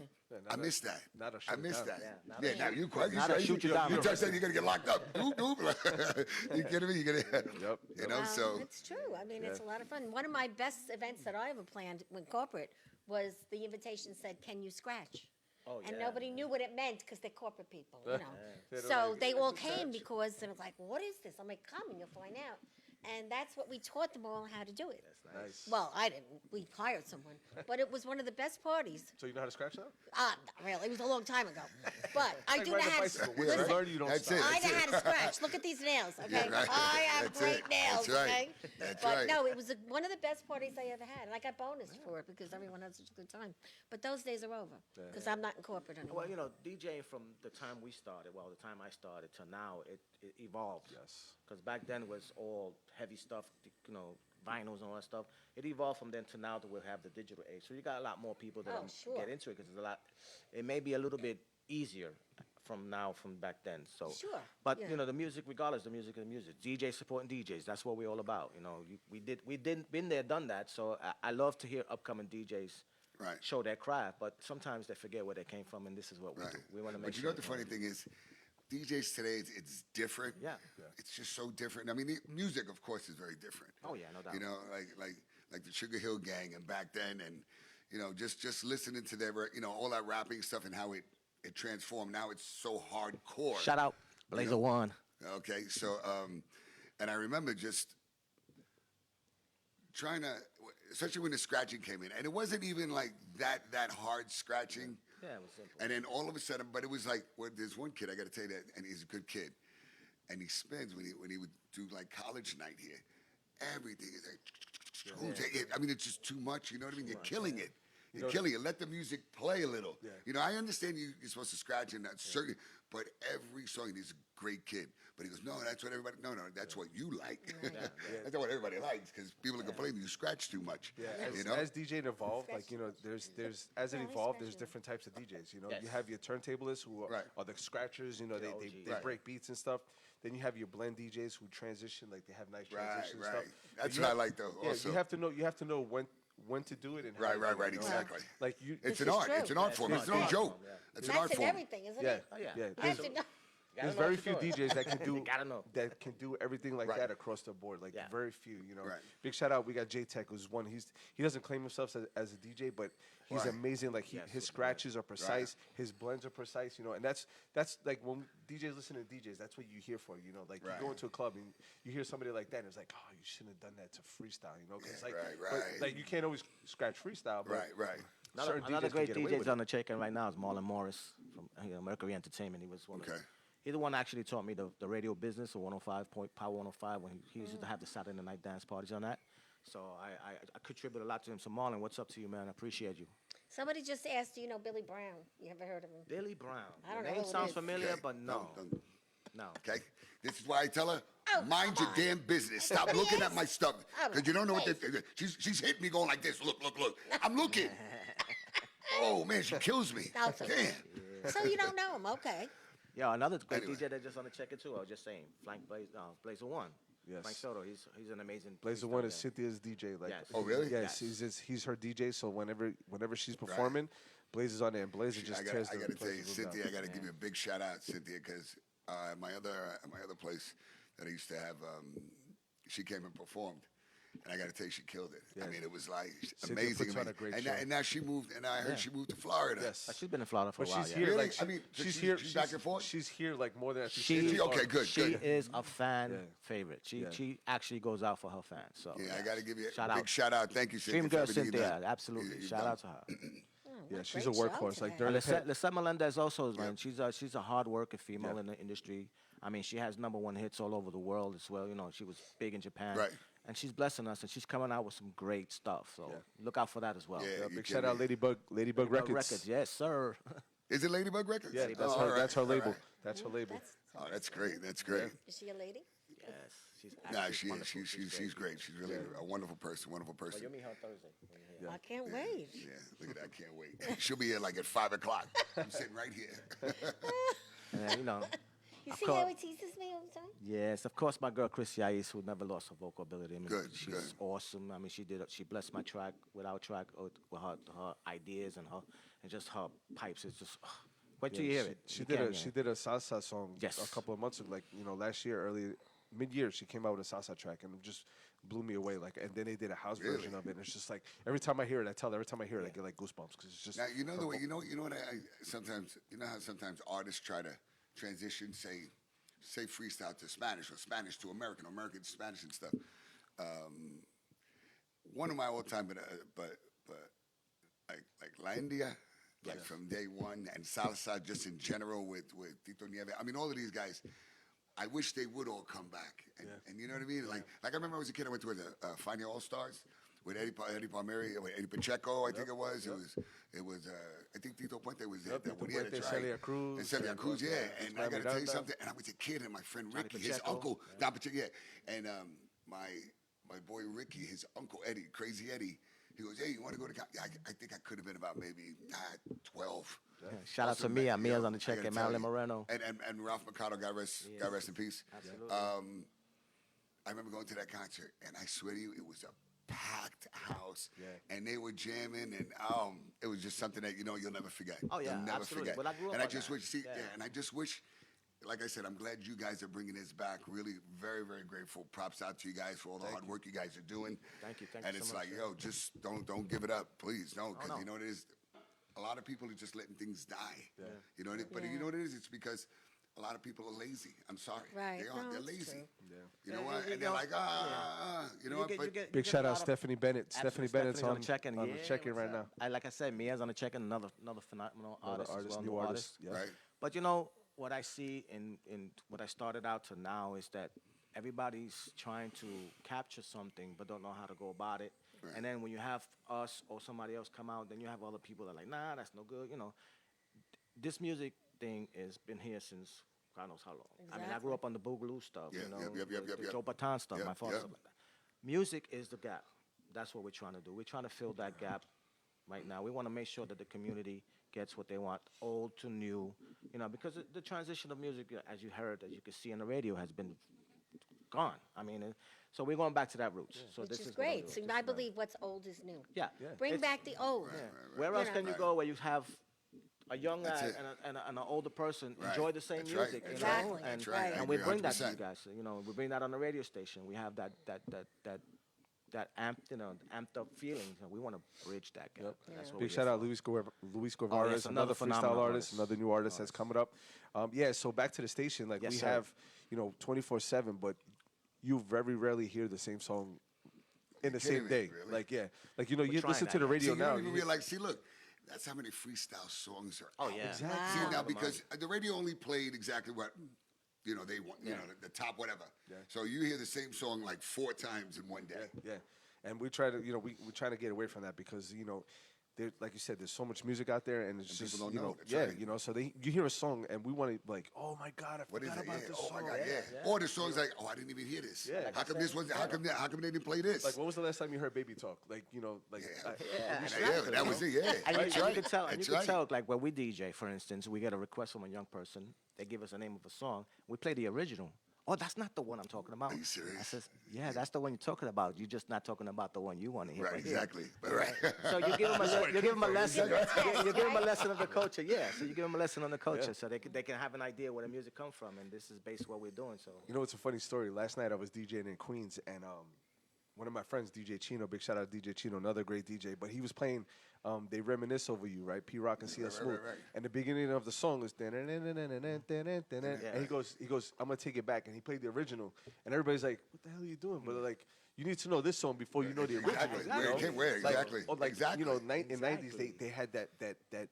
I not miss that. not a I shoot miss down. that. Yeah, Yeah, now you quite. not a shoot you down. You touch that, you're gonna get locked up. Doop, doop. You kidding me? You're gonna. Yep. You know, so. It's true. I mean, it's a lot of fun. One of my best events that I ever planned with corporate was the invitation said, "Can you scratch?" Oh, And yeah. nobody knew what it meant because they're corporate people, you know. They don't So like, they all "What's came that?" because they were like, "What is this?" I'm like, "Come and you'll find out." And that's what we taught them all how to do it. Nice. Well, I didn't. We hired someone, but it was one of the best parties. So you know how to scratch now? Not really. It was a long time ago, but I Like do know riding a how to. bicycle. Once you Listen, learn, you don't That's stop. it. I know how to scratch. Look at these nails, okay? right. I have That's great it. nails, That's right. okay? That's but right. no, it was one of the best parties I ever had, and I got bonus for it because everyone had such a good time. But those days are over because I'm not in corporate anymore. Well, you know, DJing from the time we started, the time I started to now, it evolved. Yes. Because back then was all heavy stuff, you know, vinyls and all that stuff. It evolved from then to now that we'll have the digital age. So you got a lot more people that Oh, sure. get into it because there's a lot. It may be a little bit easier from back then. So. Sure, But yeah. you know, the music, regardless, the music is the music. DJ supporting DJs. That's what we're all about. You know, we didn't been there, done that. So I love to hear upcoming DJs. Right. Show their craft, but sometimes they forget where they came from, and this is what we Right. do. We want to make But you sure. know what the funny thing is? DJs today, it's different. Yeah. It's just so different. I mean, the music, of course, is very different. Oh, yeah, no doubt. You know, like the Sugar Hill Gang and back then, and you know, just listening to their, you know, all that rapping stuff and how it transformed. Now it's so hardcore. Shout out, Blazer One. Okay, so and I remember just trying to, especially when the scratching came in, and it wasn't even like that hard scratching. Yeah, it was simple. And then all of a sudden, but it was like, well, there's one kid, I got to tell you that, and he's a good kid, and he spins when he would do like college night here. Everything is like, I mean, it's just too much. You know what I mean? You're killing it. You're killing it. Let the music play a little. Yeah. You know, I understand you're supposed to scratch and that's certain, but every song, he's a great kid. But he goes, no, that's what everybody, no, that's what you like. That's not what everybody likes because people are complaining you scratch too much. Yeah, you know? as DJing evolved, like, you know, there's as it Yeah, he's evolved, there's scratching. different types of DJs. You know, Yes. you have your turntablists who Right. are the scratchers. You know, they OGs. Right. break beats and stuff. Then you have your blend DJs who transition, like they have nice Right, transitions and right. stuff. That's But you what I have- like though. Yeah, Also, you have to know when to do it and how right, to right, do it, right, you know? exactly. Like you, It's This an is art. true. It's an art form. It's no art joke. form, yeah. It's an art That's in form. everything, isn't yeah, it? Oh, yeah. yeah. You have to know. Gotta There's know very what few you're doing. DJs that can do Gotta know. that can do everything like Right. that across the board. Like Yeah. very few, you know. Right. Big shout out. We got J Tech, who's one. He doesn't claim himself as a DJ, but he's Right. amazing. Like his scratches are precise, his blends are precise. You know, and that's like when DJs listen to DJs, that's what you hear for. You know, like Right. you go into a club and you hear somebody like that, and it's like, oh, you shouldn't have done that to freestyle. You know, 'cause Yeah, like, right, but, right. like you can't always scratch freestyle. But Right. certain Another DJs great can get away DJ with on it. the check-in right now is Marlon Morris from Mercury Entertainment. He was one Okay. of he's the one that actually taught me the radio business of 105 Power 105 when he used to have the Saturday night dance parties on that. So I contribute a lot to him. So Marlon, what's up to you, man? I appreciate you. Somebody just asked, do you know Billy Brown? You ever heard of him? Billy Brown. I don't The know name who it sounds is. familiar, Okay. but no. No. Okay. This is why I tell her, Oh, mind come your on. damn business. Stop Somebody looking at else? my stuff. Oh, Because you don't know what please. she's hitting me going like this. Look. I'm looking. Oh, man, she kills me. That's okay. Damn. So you don't know him, okay. Yeah, another great Anyway. DJ that just on the check-in too. I was just saying, Blazer One. Yes. Frank Soto. He's an amazing. Blazer freestyler. One is Cynthia's DJ. Like, Yes. Oh, really? Yes, Yes. he's her DJ. So whenever she's performing, Blazer's on there, and Blazer just I tears got the to tell you, place down. Cynthia, I got to give you a big shout out, Cynthia, because my other place that I used to have, she came and performed, And I got to tell you, she killed it. Yeah. I mean, it was like Cynthia amazing. puts on a great and, show. and now she moved, and I heard she moved to Florida. Yes. She's been in Florida for But a while. she's yeah. here, Really? like I mean, she's she's here. back and forth? She's here like more than She okay, good, She good. is a fan Yeah. favorite. Yeah. She actually goes out for her fans. So Yeah, I got to give you shout a big out. shout out. Thank you, Cynthia. Dream for girl everything you've Cynthia, done. absolutely. You've Shout done. out to her. Yeah, What she's a great show workhorse. Like today. during the Lisette Melendez also, man. She's a hard working female in the industry. I mean, she has #1 hits all over the world as well. You know, she was big in Japan. Right. And she's blessing us, and she's coming out with some great stuff. So look out for that as well. Yeah. Yeah, you big kidding shout out me? Ladybug Records. Yes, sir. Is it Ladybug Records? Yeah, Oh, all right, that's her all label. right. That's her label. Oh, that's great. That's great. Is she a lady? Yes, she's Nah, actually she is. wonderful. She's great. She's really a wonderful person. Wonderful person. You'll meet her Thursday. I can't wait. Yeah, look at that. I can't wait. She'll be here like at 5 o'clock. I'm sitting right here. And, you know, You Of see course. how he teases me all the time? yes, of course, my girl Chris Yais, who never lost her vocal ability. I mean, Good, she's good. awesome. I mean, she blessed my track with our track with her ideas and just her pipes. It's just wait till you hear it. She You did can't, a she did a salsa song Yes. a couple of months ago, like last year, mid-year. She came out with a salsa track and it just blew me away. Like, and then they did a house Really? version of it. And it's just like every time I hear it, every time I hear it, I get like goosebumps because it's just. Now you know the way you know what I sometimes how sometimes artists try to transition say freestyle to Spanish or Spanish to American, American to Spanish and stuff. One of my all time, but like La India, like from day one, and salsa just in general with Tito Nieves. I mean, all of these guys. I wish they would all come back, and you know what I mean. Like I remember as a kid, I went to the Finding All Stars with Eddie Palmieri, with Eddie Pacheco, I think it was. It was. I think Tito Puente was there. Tito when he had a Puente, track. Celia Cruz, And Celia Cruz, yeah. And I got to tell you Miranda. something. And I was a kid, and my friend Ricky, his Pacheco. uncle, Don Pacheco, yeah. And my boy Ricky, his uncle Eddie, Crazy Eddie, he goes, "Hey, you want to go to?" I think I could have been about maybe 12. Yeah, shout out to Awesome, Mia. man. Mia's Yo, on the I check, gotta and tell Marilyn you. Moreno. And Ralph Mercado, God rest in peace. Absolutely. I remember going to that concert, and I swear to you, it was a packed house, Yeah. and they were jamming, and it was just something that you'll never forget. Oh, yeah, you'll never absolutely. forget. Well, I grew up and I on just that. wish, Yeah. and I just wish, like I said, I'm glad you guys are bringing this back. Really, very, very grateful. Props out to you guys for all the hard work you guys are doing. Thank you And so it's much, like, sir. yo, just don't give it up, please, don't, because no. you know what it is. A lot of people are just letting things die. Yeah. You know what it, but you know what it is? It's because a lot of people are lazy. I'm sorry. Right. They are. No, They're it's lazy. true. You know Yeah, what? you And they're know, like, you know what? But Big shout out Stephanie Bennett. Stephanie Absolutely, Bennett's on the check-in. on Yeah, the check-in what's right up? now. Like I said, Mia's on the check-in, another phenomenal Another artist, as well, new artist. Yeah. right. But you know what I see in what I started out to now is that everybody's trying to capture something but don't know how to go about it. Right. And then when you have us or somebody else come out, then you have other people that are like, nah, that's no good. You know, this music thing has been here since God knows how long. I mean, I grew Exactly. up on the Boogaloo stuff, Yeah, you know, yep, the yep. Joe Bataan stuff, Yep, my father yep. stuff like that. Music is the gap. That's what we're trying to do. We're trying to fill that gap right now. We want to make sure that the community gets what they want, old to new, you know, because the transition of music, as you heard, as you can see on the radio, has been gone. I mean, so we're going back to that roots. So Which this is is what I'm great. doing. So This I is what- believe what's old is new. Yeah. Bring It's- back the old. yeah. Where else You can know. you go where you have a young That's guy it. and an older person Right. enjoy the same That's right. music, That's you right. know? Exactly. And, That's right. I and we agree bring that to you 100%. guys. You know, we bring that on the radio station. We have that amped up feeling. And we want to bridge that gap. That's what Big we're shout here out for. Luis Guevara, yes, another another freestyle phenomenal artist, artist. another new artist that's coming up. Yeah, so back to the station, like Yes, we sir. have, 24/7, but you very rarely hear the same song in the kidding same me, day. really? Like you know, you trying listen that. to the See, radio you now. don't even you- realize. See, look, that's how many freestyle songs are. Oh, out. yeah. Exactly. See Wow. now because the radio only played exactly what they want. You know, the top whatever. Yeah. So you hear the same song like 4 times in one day. Yeah, and we try to, we trying to get away from that because there, like you said, there's so much music out there, and it's And just people don't you know. know, That's yeah, right. so you hear a song and we want to like, oh my God, I What is forgot it? about Yeah. this Oh song. my God. Yeah. Or the song's like, oh, I didn't even hear this. Yeah. How come this was? How come they didn't play this? Like, when was the last time you heard Baby Talk? Like, like. Yeah, exactly. that was it. Yeah, And that's you right. can tell, and you That's can right. tell, like when we DJ, for instance, we get a request from a young person. They give us the name of a song. We play the original. Oh, that's not the one I'm talking about. Are you serious? I says, yeah, that's the one you're talking about. You're just not talking about the one you want to hear. Right, right here." exactly. Right. So you give them a lesson. You give them a lesson of the culture. Yeah. So you give them a lesson on the culture, so they can have an idea where the music comes from, and this is basically what we're doing. So You know, it's a funny story. Last night I was DJing in Queens, and one of my friends, DJ Chino, big shout out to DJ Chino, another great DJ, but he was playing They Reminisce Over You, right? P-Rock and CL Smooth. right. And the beginning of the song is and he goes, I'm gonna take it back, and he played the original, and everybody's like, what the hell are you doing? But like, you need to know this song before you know the original. Exactly. Where, exactly. Like, you know, in the Exactly. 90s, they had that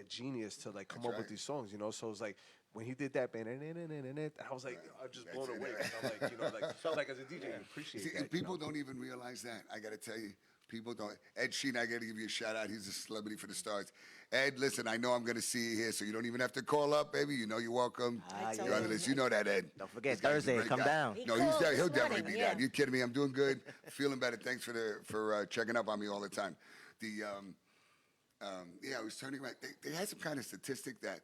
genius to like come up with right. these songs, you know. So it's like when he did that, I was like, I was just blown away. I'm like, you know, like as a DJ, you appreciate See, that. and people don't even realize that. I got to tell you, people don't. Ed Sheeran, I got to give you a shout out. He's a celebrity for the stars. Ed, listen, I know I'm going to see you here, so you don't even have to call up, baby. You know you're welcome. told You're on the list. You know that, Ed. Don't forget, This guy's a Thursday, great come guy. down. He No, called he'll this definitely morning, be yeah. down. You kidding me? I'm doing good. Feeling better. Thanks for checking up on me all the time. I was turning around. They had some kind of statistic that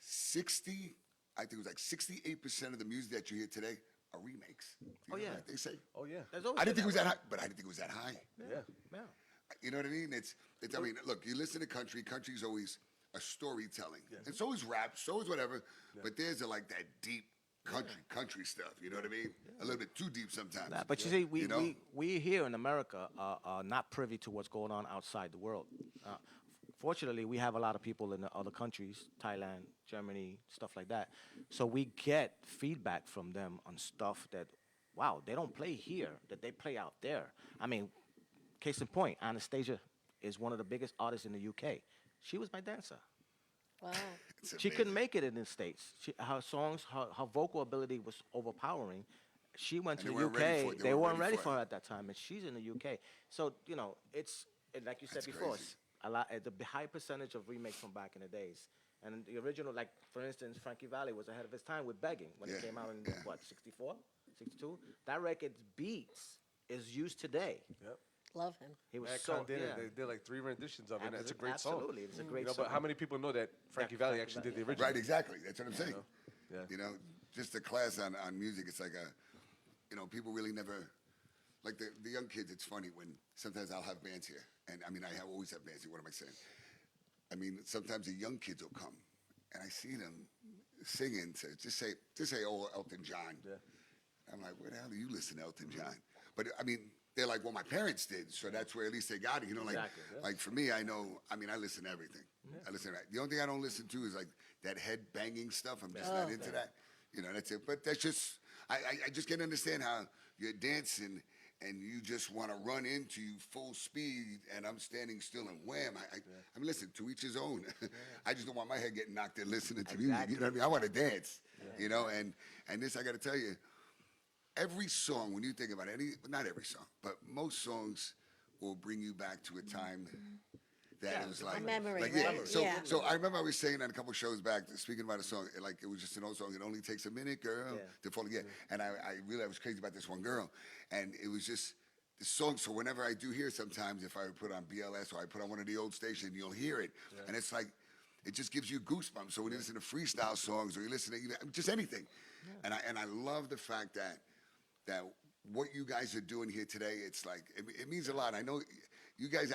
68% of the music that you hear today are remakes. You know yeah. what they say? Oh yeah, There's always I didn't been think it was that that high, but I didn't think it was that high. yeah. Yeah. You know what I mean? It's. I mean, look, you listen to country. Country's always a storytelling, and so is rap, so is whatever. But there's like that deep country stuff. You know what I mean? A little bit too deep sometimes. Nah, but you see, You know? we here in America are not privy to what's going on outside the world. Fortunately, we have a lot of people in the other countries, Thailand, Germany, stuff like that. So we get feedback from them on stuff that, wow, they don't play here, that they play out there. I mean, case in point, Anastasia is one of the biggest artists in the UK. She was my dancer. Wow. It's She couldn't amazing. make it in the States. Her songs, her vocal ability was overpowering. She went And to they the weren't ready for UK. it. They weren't ready for her at that time, and she's in the UK. So, you know, it's like you said That's before, crazy. it's a lot. The high percentage of remakes from back in the days, and the original, like for instance, Frankie Valli was ahead of his time with Begging when it Yeah, came out in yeah. what 64, 62. That record's beats is used today. Yep. Love him. He was Mankind so did yeah. it. They did like 3 renditions of it. And it's a great Absolutely, song. it's a great You know, song. but how many people know that Frankie Valli Frankie actually did the Valli, original? Right, exactly. That's what I'm saying. Yeah. You know, just a class on music. It's like people really never, like the young kids. It's funny when sometimes I'll have bands here, and I mean always have bands here. What am I saying? I mean sometimes the young kids will come, and I see them singing to just say old Elton John. Yeah. I'm like, where the hell do you listen to Elton John? But I mean, they're like, well, my parents did, so that's where at least they got it. You know, like, Exactly, yeah. like for me, I know. I mean, I listen to everything. I listen to that. The only thing I don't listen to is like that head banging stuff. I'm just not into that. You know, that's it. But that's just, I just can't understand how you're dancing and you just want to run into you full speed, and I'm standing still and wham. I mean, listen, to each his own. I just don't want my head getting knocked in listening to music. You know what I mean? I want to dance. You know, and this I got to tell you. Every song, when you think about it, not every song, but most songs will bring you back to a time that it was like A memory, like, right? So, Yeah. so I remember I was saying on a couple shows back, speaking about a song, like it was just an old song. It only takes a minute, girl, Yeah. to fall again. And I realized I was crazy about this one girl, and it was just the song. So whenever I do hear, sometimes if I put on BLS or I put on one of the old stations, you'll hear it, and it's like. It just gives you goosebumps. So when you listen to freestyle songs or you listen to just anything, and I love the fact that what you guys are doing here today, it's like it means a lot. I know you guys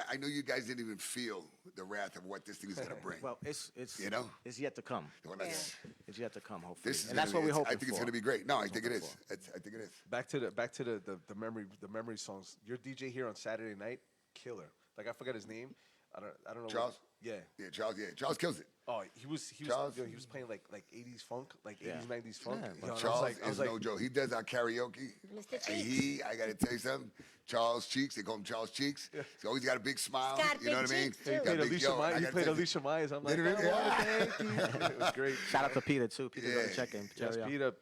didn't even feel the wrath of what this thing is gonna bring. Well, it's You know? it's yet to come. Well, that's- It's yet to come. Hopefully, This is and that's gonna what be- we're hoping I think for. it's gonna be great. No, I think it hoping is. I think it is. Back to the memory songs. Your DJ here on Saturday night, killer. Like I forgot his name. I don't know. Charles? Yeah. Charles kills it. Oh, he was Charles? he was playing like 80s funk, like Yeah. 80s 90s funk. Yeah, Yo, and Charles I was is like, no joke. He does our karaoke. Mr. And Cheeks. I gotta tell you something. Charles Cheeks, they call him Charles Cheeks. He's always got a big smile. He's got You know what I big mean? cheeks, too. he Got played big- Alicia yo, I Myers. He gotta played tell you- Alicia Myers. I'm like, Did he really? I wanna thank you. It was great. Shout out to Peter too. Peter's Yeah. gonna check in. Yes, Cheerio. Peter.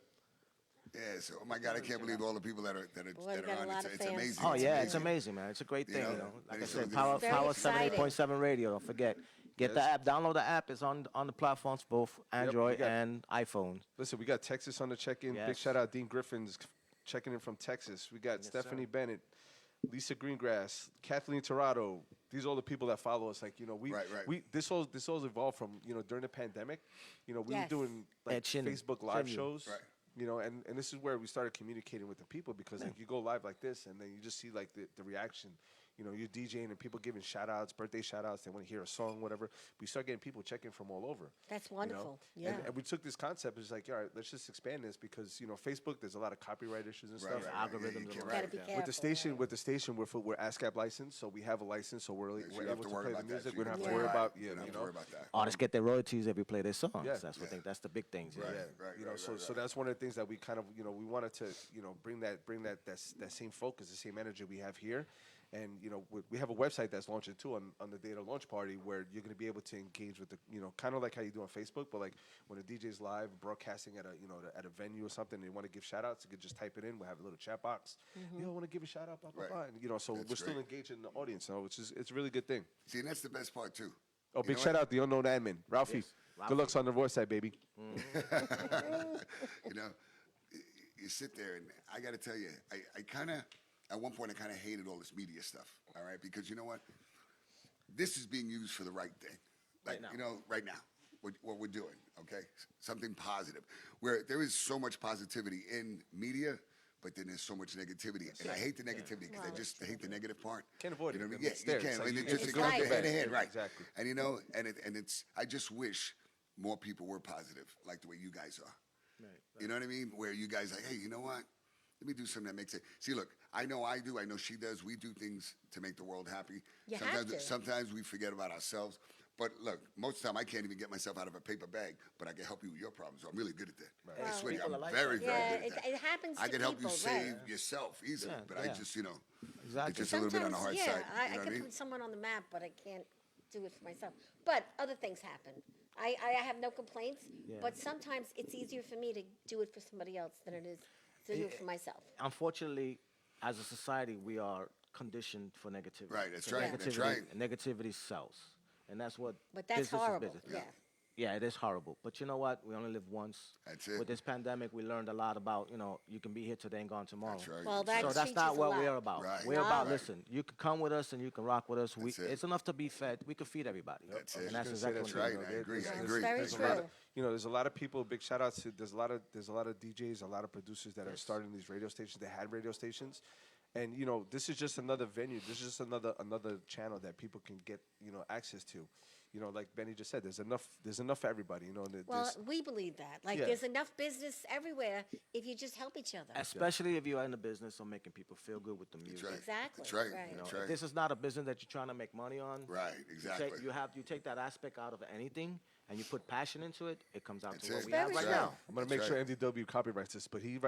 Yeah, so oh my God, I can't believe all the people that are Boy, we got a on. lot of It's fans. amazing. Oh yeah, it's amazing. amazing, man. It's a great thing, know, you know. Like many I said, songs Power in Very Power exciting. 78.7 Radio. Don't forget. Get the app. Download the app. It's on the platforms, both Android got- and iPhone. Listen, we got Texas on the check-in. Big Yes. shout out Dean Griffin's checking in from Texas. We got Stephanie Bennett, Lisa Greengrass, Kathleen Torado. These are all the people that follow us. Like, you know, Right. we this all evolved from, you know, during the pandemic. You know, we Yes. were doing like Ed Sheeran. Facebook live Sheeran. shows. Right. You know, and this is where we started communicating with the people because like you go live like this and then you just see like the reaction, you're DJing and people giving shout outs, birthday shout outs. They want to hear a song, whatever. We start getting people checking from all over. That's wonderful. Yeah. And we took this concept. It's like, all right, let's just expand this because Facebook, there's a lot of copyright issues and stuff. Algorithms and all Gotta that. be Yeah. careful. With the station, we're ASCAP licensed, so we have a license, so we're you don't able have to to worry play the about that. music. You We don't have to don't worry have about you don't have to worry about that. Artists get their royalties if we play their songs. Yeah. That's the big things. Yeah. So that's one of the things that we kind of we wanted to bring that same focus, the same energy we have here. And we have a website that's launching too on the day of the launch party where you're going to be able to engage with the kind of like how you do on Facebook, but like when a DJ's live broadcasting at a venue or something, and they want to give shout outs, you could just type it in. We have a little chat box. I want to give a shout out, blah blah blah. And, so That's we're still great. engaging the audience, which is it's a really good thing. See, and that's the best part too. Oh, You big know shout what? out the unknown admin, Ralphie. Yes, Ralphie. Good luck on the voice side, baby. You know, you sit there, and I got to tell you, I kind of, at one point, I kind of hated all this media stuff, all right? Because you know what? This is being used for the right thing. Like, Right now. right now, what we're doing, okay? Something positive. Where there is so much positivity in media, but then there's so much negativity. And I hate the negativity because I just hate the negative part. Can't avoid it. You know what I I mean? mean, Yeah, it's you there. can't. It's like And you- it just it's it goes right. hand in hand, right? Exactly. And it's. I just wish more people were positive, like the way you guys are. You know what I mean? Where you guys like, hey, you know what? Let me do something that makes it. See, look, I know I do. I know she does. We do things to make the world happy. You have sometimes, to. sometimes we forget about ourselves. But look, most of the time I can't even get myself out of a paper bag, but I can help you with your problems. So I'm really good at that. I Well, swear to you, people I'm are like very, that. very Yeah, good at that. it happens I to can help you people, save right. yourself easily, Yeah, but yeah. I just, Exactly. it's just a little bit on the hard yeah, side. I You know what I can mean? put someone on the map, but I can't do it for myself. But other things happen. I have no complaints, but sometimes it's easier for me to do it for somebody else than it is to do it for myself. Unfortunately, as a society, we are conditioned for negativity. Right, that's So right, Negativity, that's right. Negativity sells, and that's what. But that's business is horrible, business. yeah. Yeah, it is horrible. But you know what? We only live once. That's it. With this pandemic, we learned a lot about, you can be here today and gone tomorrow. That's right. Well, that So that's teaches not a what lot. we're about. Right. We're No. about, Right. listen, you can come with us and you can rock with us. That's it. It's enough to be fed. We can feed everybody. That's it. And that's I was exactly gonna what say, we that's do. right. I agree. I That's agree. very There's true. a lot of, there's a lot of people. Big shout outs to there's a lot of DJs, a lot of producers that are starting these radio stations. They had radio stations, and this is just another venue. This is just another channel that people can get access to. Like Benny just said, there's enough for everybody. Well, we believe that. Like, Yeah. there's enough business everywhere if you just help each other. Especially if you're in the business of making people feel good with the music. That's right. Exactly, That's right. right. You know, That's if right. this is not a business that you're trying to make money on. Right, exactly. You take that aspect out of anything and you put passion into it, it comes out That's to what it. we have Very right true. now. I'm gonna That's make sure right. MDW copyrights this, but he's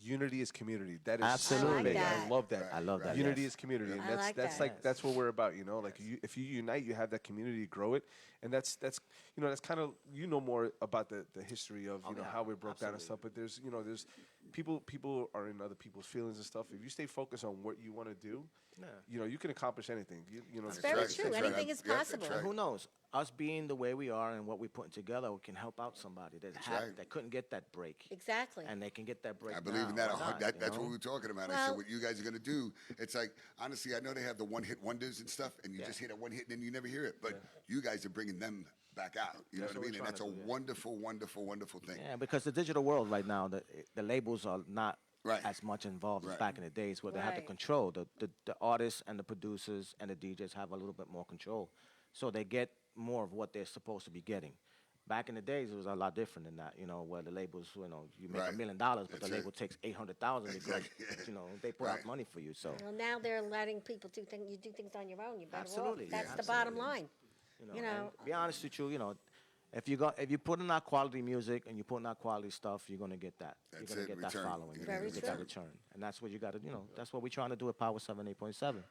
unity is community. That is Absolutely. so I like big. that. I love that. Right, I love that. Unity yes. is community, and I like that's that. like that's what we're about. Like if you unite, you have that community, grow it, and that's that's kind of more about the history of yeah, how we broke down and stuff. But there's people are in other people's feelings and stuff. If you stay focused on what you want to do, you can accomplish anything. It's very right. true. That's right. Anything is Yeah, that's possible. right. Who knows? Us being the way we are and what we're putting together, we can help out somebody right. that couldn't get that break. Exactly. And they can get that break. I believe in now. that. Why not, That's you what know? we were talking about. I Well- said, what you guys are going to do, it's like, honestly, I know they have the one-hit wonders and stuff, and you just hear that one hit and then you never hear it. But you guys are bringing them back out. You That's know what what I mean? we're And that's a trying to do, yeah. wonderful, wonderful, wonderful thing. Yeah, because the digital world right now, the labels are not Right. as much involved as Right. back in the days where they have the Right. control. The artists and the producers and the DJs have a little bit more control. So they get more of what they're supposed to be getting. Back in the days, it was a lot different than that, where the labels, you make Right. $1 million, but That's the label it. takes 800,000 because, Exactly. they put Right. out money for you. So, Well, now they're letting people do things. You do things on your own. You're better Absolutely, off. yeah, That's the bottom absolutely. line. and be honest with you, if you put in out quality music and you put in out quality stuff, you're gonna get that. That's You're gonna it, get that return. following. You're You're gonna gonna get get that return. return, and that's what you got to. That's what we're trying to do at Power 78.7.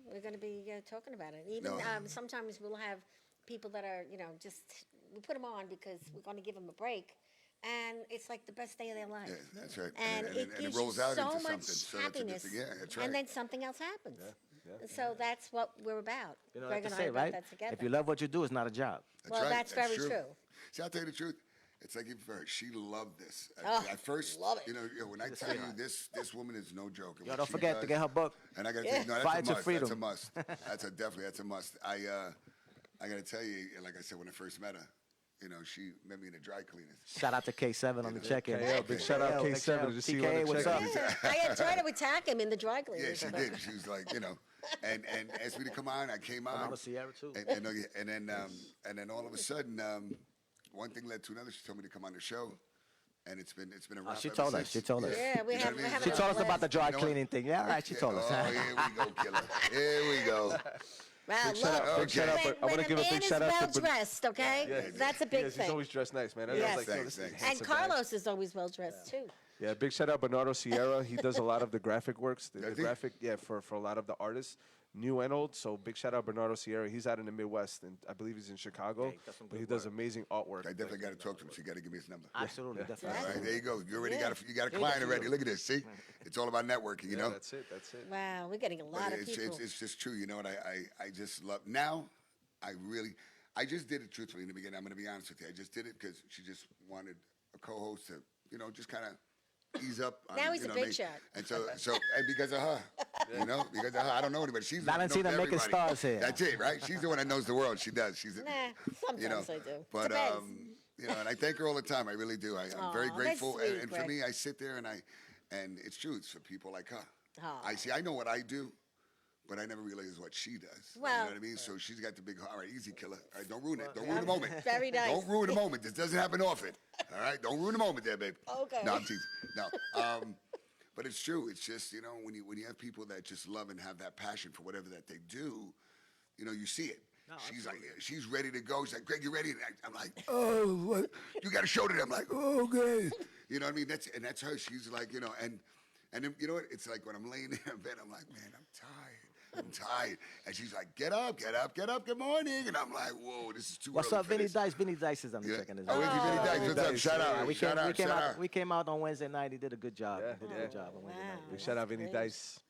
We're going to be talking about it. Even No. sometimes we'll have people that are, just we put them on because we're going to give them a break, and it's like the best day of their life. Yeah, that's right. And it it gives rolls you out so into much something. So that's a good happiness, thing. Yeah, that's right. and then something else happens. yeah. And so that's what we're about. You know Greg what and they I say, are about right? that together. If you love what you do, it's not a job. Well, right. that's very true. See, I'll tell you the truth. It's like if she loved this. Oh, At first, love it. when I tell you this woman is no joke. and Yo, what don't she forget to does- get her book. And I got to tell you, no, that's Fight a to must. freedom. That's a must. That's a must. I got to tell you, like I said, when I first met her, she met me in the dry cleaners. Shout out to K7 on the check-in. KL, big shout out Big K7 shout. to see you on TKA, the what's check-in. up? Yeah, I had tried to attack him in the dry cleaners. Yeah, she did. She was like, and asked me to come on. I came on. Bernardo Sierra, too. And then all of a sudden, one thing led to another. She told me to come on the show, and it's been a wrap. She ever told us. since. She told us. Yeah, we You know have. what I mean? We're She having told a us about the dry You know what? cleaning thing. Yeah, all right, she told us. Oh, here we go, killer. Here we go. Wow, Big shout out, look, big shout out. when, But I when want to a give a man big is shout out well to dressed, okay, Yeah, that's a big Yes, thing. he's always dressed nice, man. Yes. Like, yo, Thanks, this is thanks. And handsome guy. Carlos is always well dressed too. Yeah, big shout out Bernardo Sierra. He does a lot of the graphic works, the Does he? graphic, for a lot of the artists, new and old. So big shout out Bernardo Sierra. He's out in the Midwest, and I believe he's in Chicago. he does some But he good does work. amazing artwork. I definitely got to talk to him. So you got to give me his number. Absolutely, definitely. All right, there you go. You already Yeah. got a client already. Look at this. See, it's all about networking. You know. That's it. That's it. Wow, we're getting a lot But of people. it's just true. You know what? I just love now. I just did it truthfully in the beginning. I'm going to be honest with you. I just did it because she just wanted a co-host to, just kind of ease up. On, Now he's a big me. shot. And so and because of her, because of her, I don't know anybody. She's the one that Valentina knows making everybody. stars here. That's it, right? She's the one that knows the world. She does. She's, Sometimes I do. But Depends. and I thank her all the time. I really do. I'm very Aw, grateful. that's sweet, And for Gregg. me, I sit there and it's true. It's for people like her. Aw. I know what I do. But I never realized what she does. You know Well- what I mean? So she's got the big, all right, easy killer. All right, don't ruin it. Don't ruin the moment. Very nice. Don't ruin the moment. This doesn't happen often. All right? Don't ruin the moment there, babe. Okay. No, I'm teasing. No. But it's true. It's just, when you have people that just love and have that passion for whatever that they do, you see it. She's like, she's ready to go. She's like, Gregg, you ready? And I'm like, oh, what? You got a show today. I'm like, oh, okay. You know what I mean? That's her. She's like, and then, you know what? It's like when I'm laying there in bed, I'm like, man, I'm tired. And she's like, get up, good morning. And I'm like, whoa, this is too What's early up, for Vinny this. Dice? Vinny Dice is on the Yeah. check-in as Oh, well. is he Vinny Dice? What's up? Shout out. We Shout out. Shout out. we came out on Wednesday night. He did a good job. Yeah, He did a yeah. good job on Wednesday Wow. night. Big shout out Vinny Great. Dice.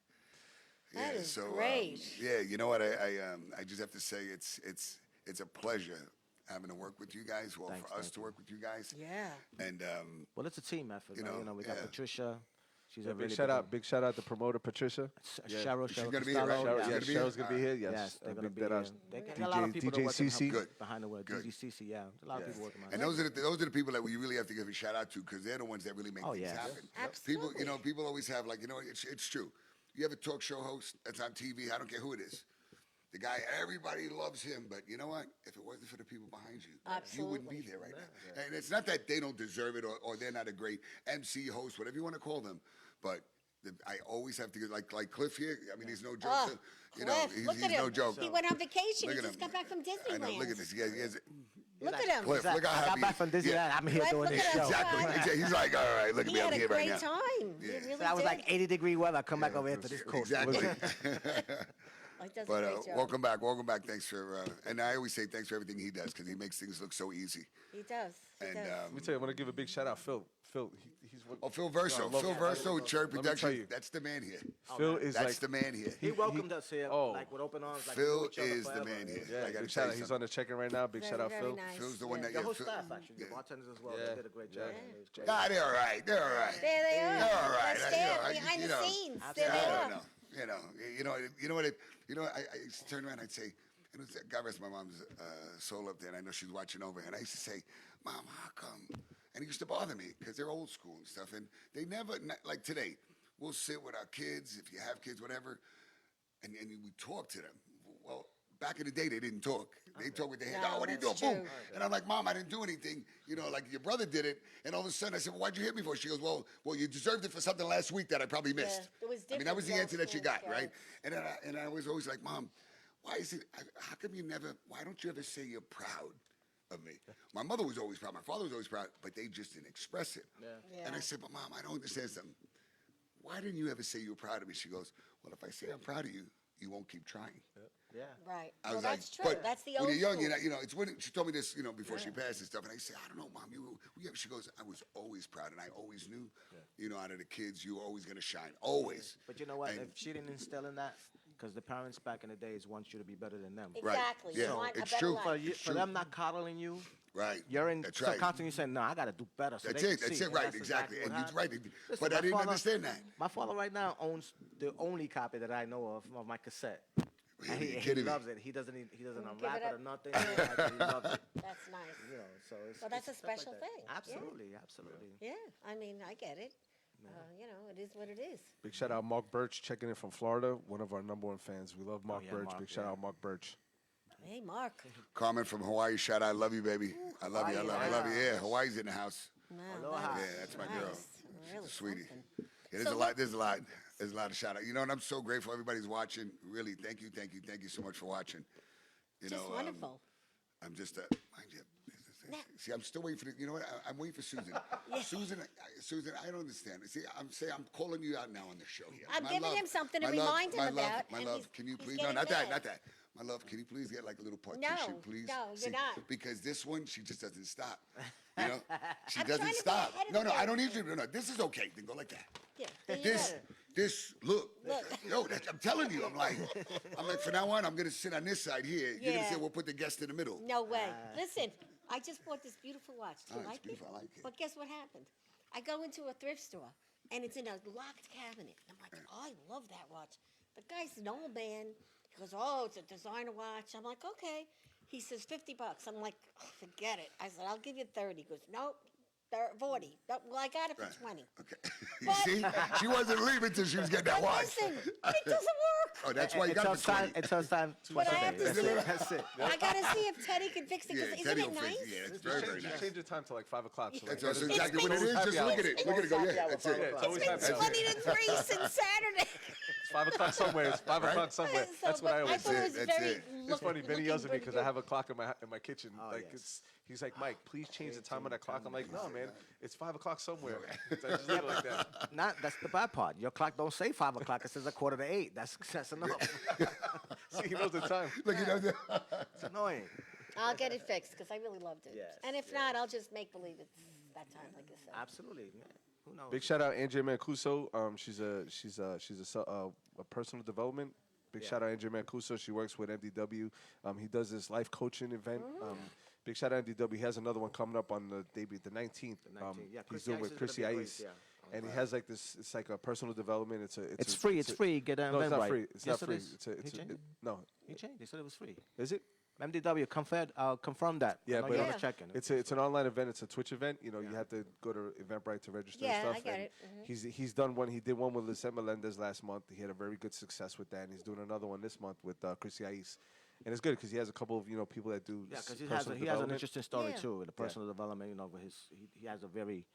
That is so, great. yeah, you know what? I just have to say it's a pleasure having to work with you guys. Well, Thanks, for us thank to work with you guys. Yeah. And Well, it's a team effort. You man. know, We got yeah. Patricia. She's a Big really shout good out. Big shout out to promoter Patricia. Cheryl. She's gonna be here, right? Costello, She's yeah. gonna be here? Cheryl's gonna be here. Yes. Yes, they're gonna Big be shout here. out They got a lot of people that DJ work CC. behind the wheel. Good. DJ CC, yeah. A lot of people working behind And those are the people that we really have to give a shout out to because they're the ones that really make Oh, things yeah. happen. Absolutely. People always have it's true. You have a talk show host that's on TV. I don't care who it is. The guy, everybody loves him, but you know what? If it wasn't for the people behind you, you wouldn't be Absolutely. there right now. And it's not that they don't deserve it or they're not a great MC host, whatever you want to call them, but I always have to get like Cliff here. I mean, he's no joke. Oh, Cliff, he's look at no him. joke. He went on vacation. Look He at just him. got back from Disneyland. I know. Look at this. He has Look at him. Cliff, look how I happy got back from Disneyland. Yeah. I'm here Cliff, doing look this at show. us. Exactly. He's like, all right, look at He me. had I'm a here right great now. time. Yeah. He really So I was did. like 80 degree weather. I come back over here to this coast. Exactly. He does a But great job. welcome back. Thanks for, and I always say thanks for everything he does because he makes things look so easy. He does. He And does. Let me tell you, I want to give a big shout out, Phil. Phil, he's one. Phil Verso, No, I love Phil it. Verso with Cherry Let me tell Production. you. That's the man here. Phil is That's like the man here. He welcomed us here Oh. like with open arms. Like Phil we knew each other is the forever. man here. yeah. I gotta Big tell shout you out. He's something. on the check-in right now. Big Very, shout out, very Phil. nice. Phil's the one that The whole Phil- staff, actually. yeah. The bartenders as well. Yeah. They did a great job. Yeah. It was great. Ah, they're all right. They're all right. There they are. They're all right. They're I- standing you know, behind you the know, scenes. I There they I are. don't know. I used to turn around and I'd say, and it was, God rest my mom's soul up there, and I know she's watching over, and I used to say, Mom, how come? And it used to bother me because they're old school and stuff, and they never, like today, we'll sit with our kids, if you have kids, whatever, and we talk to them. Well, back in the day, they didn't talk. They talk with their hands. No, Oh, what are you doing? that's Boom. true. And I'm like, Mom, I didn't do anything. Like your brother did it. And all of a sudden I said, well, why'd you hit me for? She goes, well, you deserved it for something last week that I probably missed. it was I mean, that was the different answer that you got, old right? school, And I was always like, Mom, why is it, how come why don't you ever say you're proud of me? My mother was always proud. My father was always proud, but they just didn't express it. Yeah. And I said, but Mom, I don't understand something. Why didn't you ever say you were proud of me? She goes, well, if I say I'm proud of you, you won't keep trying. Yeah. Right. I Well, was that's like, true. but That's the when old you're young, school. it's when she told me this, before she passed and stuff, and I said, I don't know, Mom. She goes, I was always proud, and I always knew, out of the kids, you were always gonna shine, always. But you know what? And- If she didn't instill in that, because the parents back in the days want you to be better than them. Right. Exactly. Yeah, You want a it's better true. life. For, you, It's for true. them not coddling you, Right. you're in That's right. subconsciously saying, no, I got to do better. So That's they it. can That's see. it. And Right. that's Exactly. what And he's happened. right. Listen, But I my didn't father- understand that. My father right now owns the only copy that I know of my cassette. And You're he kidding me. loves it. He doesn't Give unwrap it it up. or nothing. He loves it. That's nice. You know, so it's Well, that's it's a stuff like special that. thing. Yeah. Absolutely, absolutely. Yeah, I mean, I get it. You know, it is what it is. Big shout out Mark Birch checking in from Florida, one of our #1 fans. We love Mark yeah, Birch. Mark, Big shout yeah. out Mark Birch. Hey, Mark. Carmen from Hawaii, shout out, I love you, baby. I love you, I love you, I love you. Yeah, Hawaii's in the house. No, Aloha. Yeah, that's my girl. nice. Really Sweetie. something. Yeah, there's So a lot. There's a lot of shout out. You know, and I'm so grateful everybody's watching. Really, thank you so much for watching. You Just know, wonderful. I'm just mind you. See, I'm still waiting for the. You know what? I'm waiting for Susan. Susan, I don't understand. See, I'm calling you out now on the show here. I'm My giving love, him something to my love, remind him my love, about, My and love, he's- can you he's please? No, getting not that, mad. not that. My love, can you please get like a little partition, please? no, you're not. Because this one, she just doesn't stop. You know, she I'm doesn't trying to get stop. ahead of No, the I game. don't need you. No, this is okay. Then go like that. Yeah, there you This, go. look. Look. Yo, I'm telling you, I'm like, from now on, I'm gonna sit on this side here. You're gonna Yeah. say we'll put the guest in the middle. No way. Listen, I just bought this beautiful watch. Do you Oh, it's like beautiful. it? I like it. But guess what happened? I go into a thrift store, and it's in a locked cabinet. I'm like, oh, I love that watch. The guy's an old man. He goes, oh, it's a designer watch. I'm like, okay. He says, $50. I'm like, oh, forget it. I said, I'll give you 30. He goes, nope, 40. No, well, I got it for 20. Okay. You But- see, she wasn't leaving till she was getting that But watch. listen, it doesn't work. Oh, that's why you got it for 20. Until it's time to But I have to that's see- it. That's it. I got to see if Teddy can fix it, because Yeah, isn't Teddy it will nice? fix it. Yeah, it's very, very Just nice. change the time to like 5 o'clock. So like, That's It's exactly what it been- is. Just look at it. Look at it. Go, yeah, that's it. It's always It's happy been hour. 20 to 3 since Saturday. It's 5 o'clock somewhere. It's 5 o'clock somewhere. So, That's what but I always thought say. it was That's very it. It's funny. Benny looking yells at me pretty because I good. have a clock in my kitchen. Oh, like yes. he's like, Mike, please change the time on that clock. I'm like, no, man, it's 5 o'clock somewhere. I just leave it like that. That's the bad part. Your clock don't say 5 o'clock. It says 7:45. That's enough. See, he knows the time. Look, you know, It's annoying. I'll get it fixed because I really loved it. Yes, And if not, I'll just make believe it's that time, like I said. Absolutely. Man. Who knows? Big shout out Andrea Mancuso. She's a personal development. Big Yeah. shout out Andrea Mancuso. She works with MDW. He does this life coaching event. Mm. Big shout out MDW. He has another one coming up on the debut, the 19th. The 19th. Yeah, he's Chrissy doing Ice with is gonna Chrissy be great, Ice. yeah. And he has like this. It's like a personal development. It's free. It's free. Get an No, it's event not right. free. It's Yes, not free. it is. It's a, He it's a, changed it. no. He changed. They said it was free. Is it? MDW confirm that. Yeah, I know but you're Yeah. checking. it's an online event. It's a Twitch event. You know, you have to go to Eventbrite to register Yeah, and I stuff. get and it. Mhm. He's done one. He did one with Lisette Melendez last month. He had a very good success with that, and he's doing another one this month with Chrissy Ice. And it's good because he has a couple of people that do Yeah, because he personal has an development. interesting story Yeah. too, with the personal development. You know, with he has a very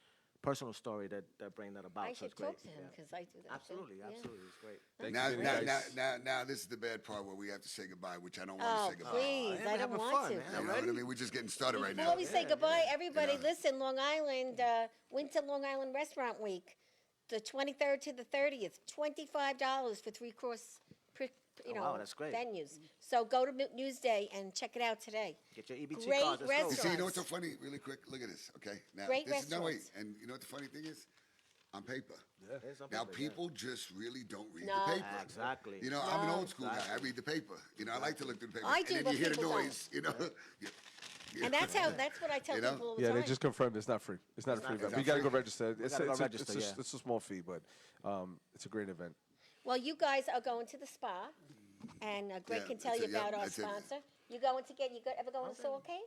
personal story that bring that about. I so should it's great. talk to him Yeah. because I do that. too. Absolutely, Yeah. absolutely, it's great. Thank now, you, now, Benny now, Ice. now, this is the bad part where we have to say goodbye, which I don't want Oh, to say goodbye. please. Yeah, I we're don't having want fun, to. man. You know what I mean? We're just getting started right Before now. we say goodbye, everybody, Yeah. listen, Long Island, Winter Long Island Restaurant Week, the 23rd to the 30th, $25 for three-course, wow, that's great. venues. So go to Newsday and check it out today. Get your EBT Great card. Let's go. You restaurant. see, you know what's so funny? Really quick, look at this. Okay, now Great this is no wait, restaurants. and you know what the funny thing is? On paper. It's on Now paper, yeah. people just really don't read No. the paper. Exactly. You know, I'm an No. old school guy. I read the paper. You know, I like to look through the paper. I and do, then but you hear the people don't. noise. You know. Yeah. And that's what I tell You know? people all the Yeah, time. they just confirmed it's not free. It's not a free It's event. not We gotta free? go register. It's gotta go it's a- register, it's a- yeah. it's a small fee, but it's a great event. Well, you guys are going to the spa, and Greg Yeah, can tell that's you it, yeah, about our that's it. sponsor. You going to get? Ever going to Soul Cave?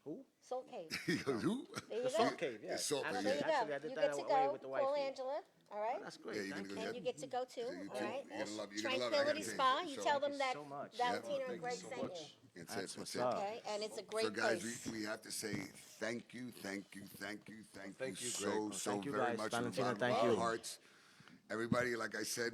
Who? Soul Cave. He goes, who? There you The go. Salt Cave, yeah. It's Salt Well, Cave, there you yeah. go. Actually, I did You that get to away go. with the Call wifey. Angela. All right. That's great. Yeah, you're Thank gonna you. go And you get to go too. So you All too. right. You're gonna love it. You're gonna love it. I Tranquility gotta Spa. say. You So- tell them you that so much. Valentina and Thank Greg you so sent much. you. That's That's it. what's That's it. up. Okay, and it's a So great guys, place. we have to say thank you, thank you, thank you, thank you Thank you, so, Greg. so Thank you, very guys. much from the Valentina, bottom thank of our you. hearts. Everybody, like I said,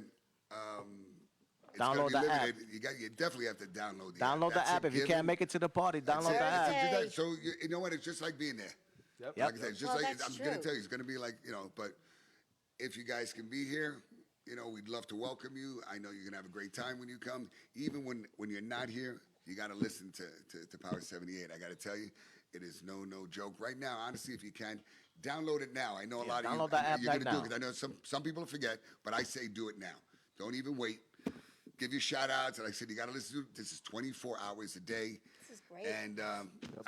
it's Download gonna be the app. limited. You definitely have to download the Download app. the That's a app. If you given. can't make it to the party, That's download it. the app. Hey. So you know what? It's just like being there. Yep. Yep. Like I said, it's just Well, like that's I'm gonna true. tell you, it's gonna be like but if you guys can be here, we'd love to welcome you. I know you're gonna have a great time when you come. Even when you're not here, you gotta listen to Power 78. I gotta tell you, it is no joke. Right now, honestly, if you can, download it now. I know a lot of you download the app you're right gonna do now. it because I know some people forget, but I say do it now. Don't even wait. Give you shout outs. And I said, you got to listen to it. This is 24 hours a day. This is great. And I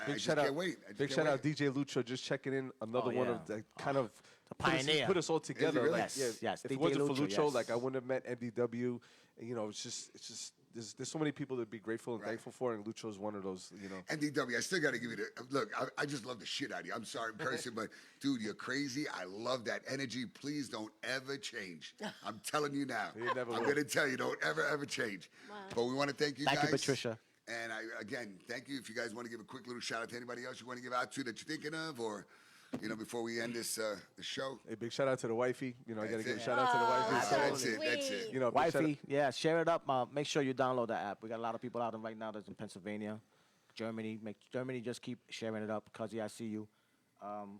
Big just shout can't out, wait. I just big can't shout out wait. DJ Lucho just checking in. Another Oh, one yeah. of the kind of The pioneer. put us all together. really? Like, Yes, yeah, yes, If it DJ wasn't for Lucho, Lucho, yes. like I wouldn't have met MDW. And, it's just there's so many people to be grateful and Right. thankful for, and Lucho's one of those. You know. And DW, I still got to give you the look. I just love the shit out of you. I'm sorry, person, but dude, you're crazy. I love that energy. Please don't ever change. I'm telling you now. You never I'm will. going to tell you, don't ever change. But we want to thank you guys. Thank you, Patricia. And again, thank you. If you guys want to give a quick little shout out to anybody else you want to give out to that you're thinking of, or before we end this the show. A big shout out to the wifey. You know, I got to That's give a it. shout out to the wifey. That's So, That's it. That's sweet. it. you know, big shout out- Wifey, yeah, share it up. Make sure you download the app. We got a lot of people out right now that's in Pennsylvania, Germany. Germany, just keep sharing it up. Cuzzy, I see you.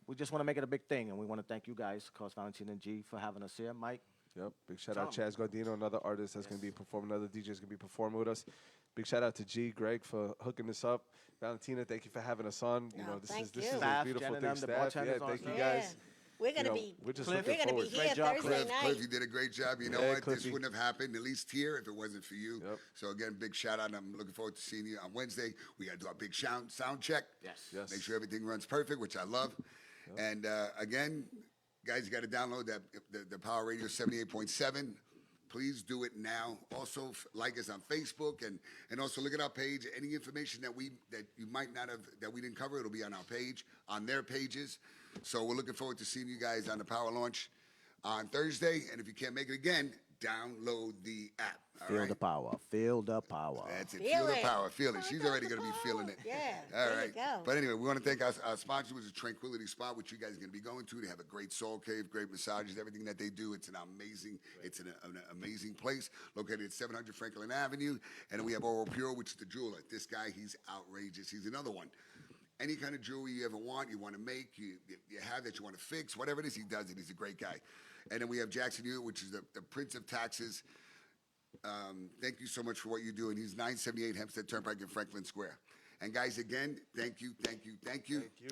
We just want to make it a big thing, and we want to thank you guys, cause Valentina and G, for having us here. Mike, Yep. Big shout out Tom. Chaz Gardino, another artist that's going to be performing, another DJ is going to be performing with us. Big shout out to G, Gregg for hooking this up. Valentina, thank you for having us on. You Oh, know, this thank is this you. is a Staff, beautiful Jen and thing. them, the Staff, bartenders yeah, on thank you staff. guys. We're gonna You know, be. we're just Cliff, We're looking gonna be forward. here Great job, Thursday Cliff. night. Cliff, you did a great job. You know Yeah, what? This Cliffy. wouldn't have happened, at least here, if it wasn't for you. Yep. So again, big shout out. And I'm looking forward to seeing you on Wednesday. We got to do our big sound check. Yes. Yes. Make sure everything runs perfect, which I love. And again, guys, you got to download that the Power Radio 78.7. Please do it now. Also, like us on Facebook and also look at our page. Any information that you might not have that we didn't cover, it'll be on our page, on their pages. So we're looking forward to seeing you guys on the Power Launch on Thursday. And if you can't make it again, download the app. All feel right? the power. Feel the power. That's it. Feel Feel the it. power. Feel it. She's already going to be feeling it. Yeah, All there you right. go. But anyway, we want to thank our sponsor, which is Tranquility Spa, which you guys are going to be going to. They have a great soul cave, great massages, everything that they do. It's an amazing place located at 700 Franklin Avenue. And then we have Oral Pure, which is the jeweler. This guy, he's outrageous. He's another one. Any kind of jewelry you ever want, you want to make, you have that you want to fix, whatever it is, he does it. He's a great guy. And then we have Jackson Hewitt, which is the Prince of Taxes. Thank you so much for what you do. And he's 978 Hempstead Turnpike in Franklin Square. And guys, again, thank you.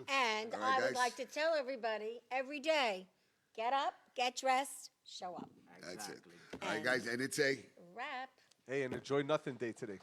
And All right, I would guys. like to tell everybody every day, get up, get dressed, show up. That's it. All right, guys, and it's a Wrap. Hey, and enjoy nothing day today.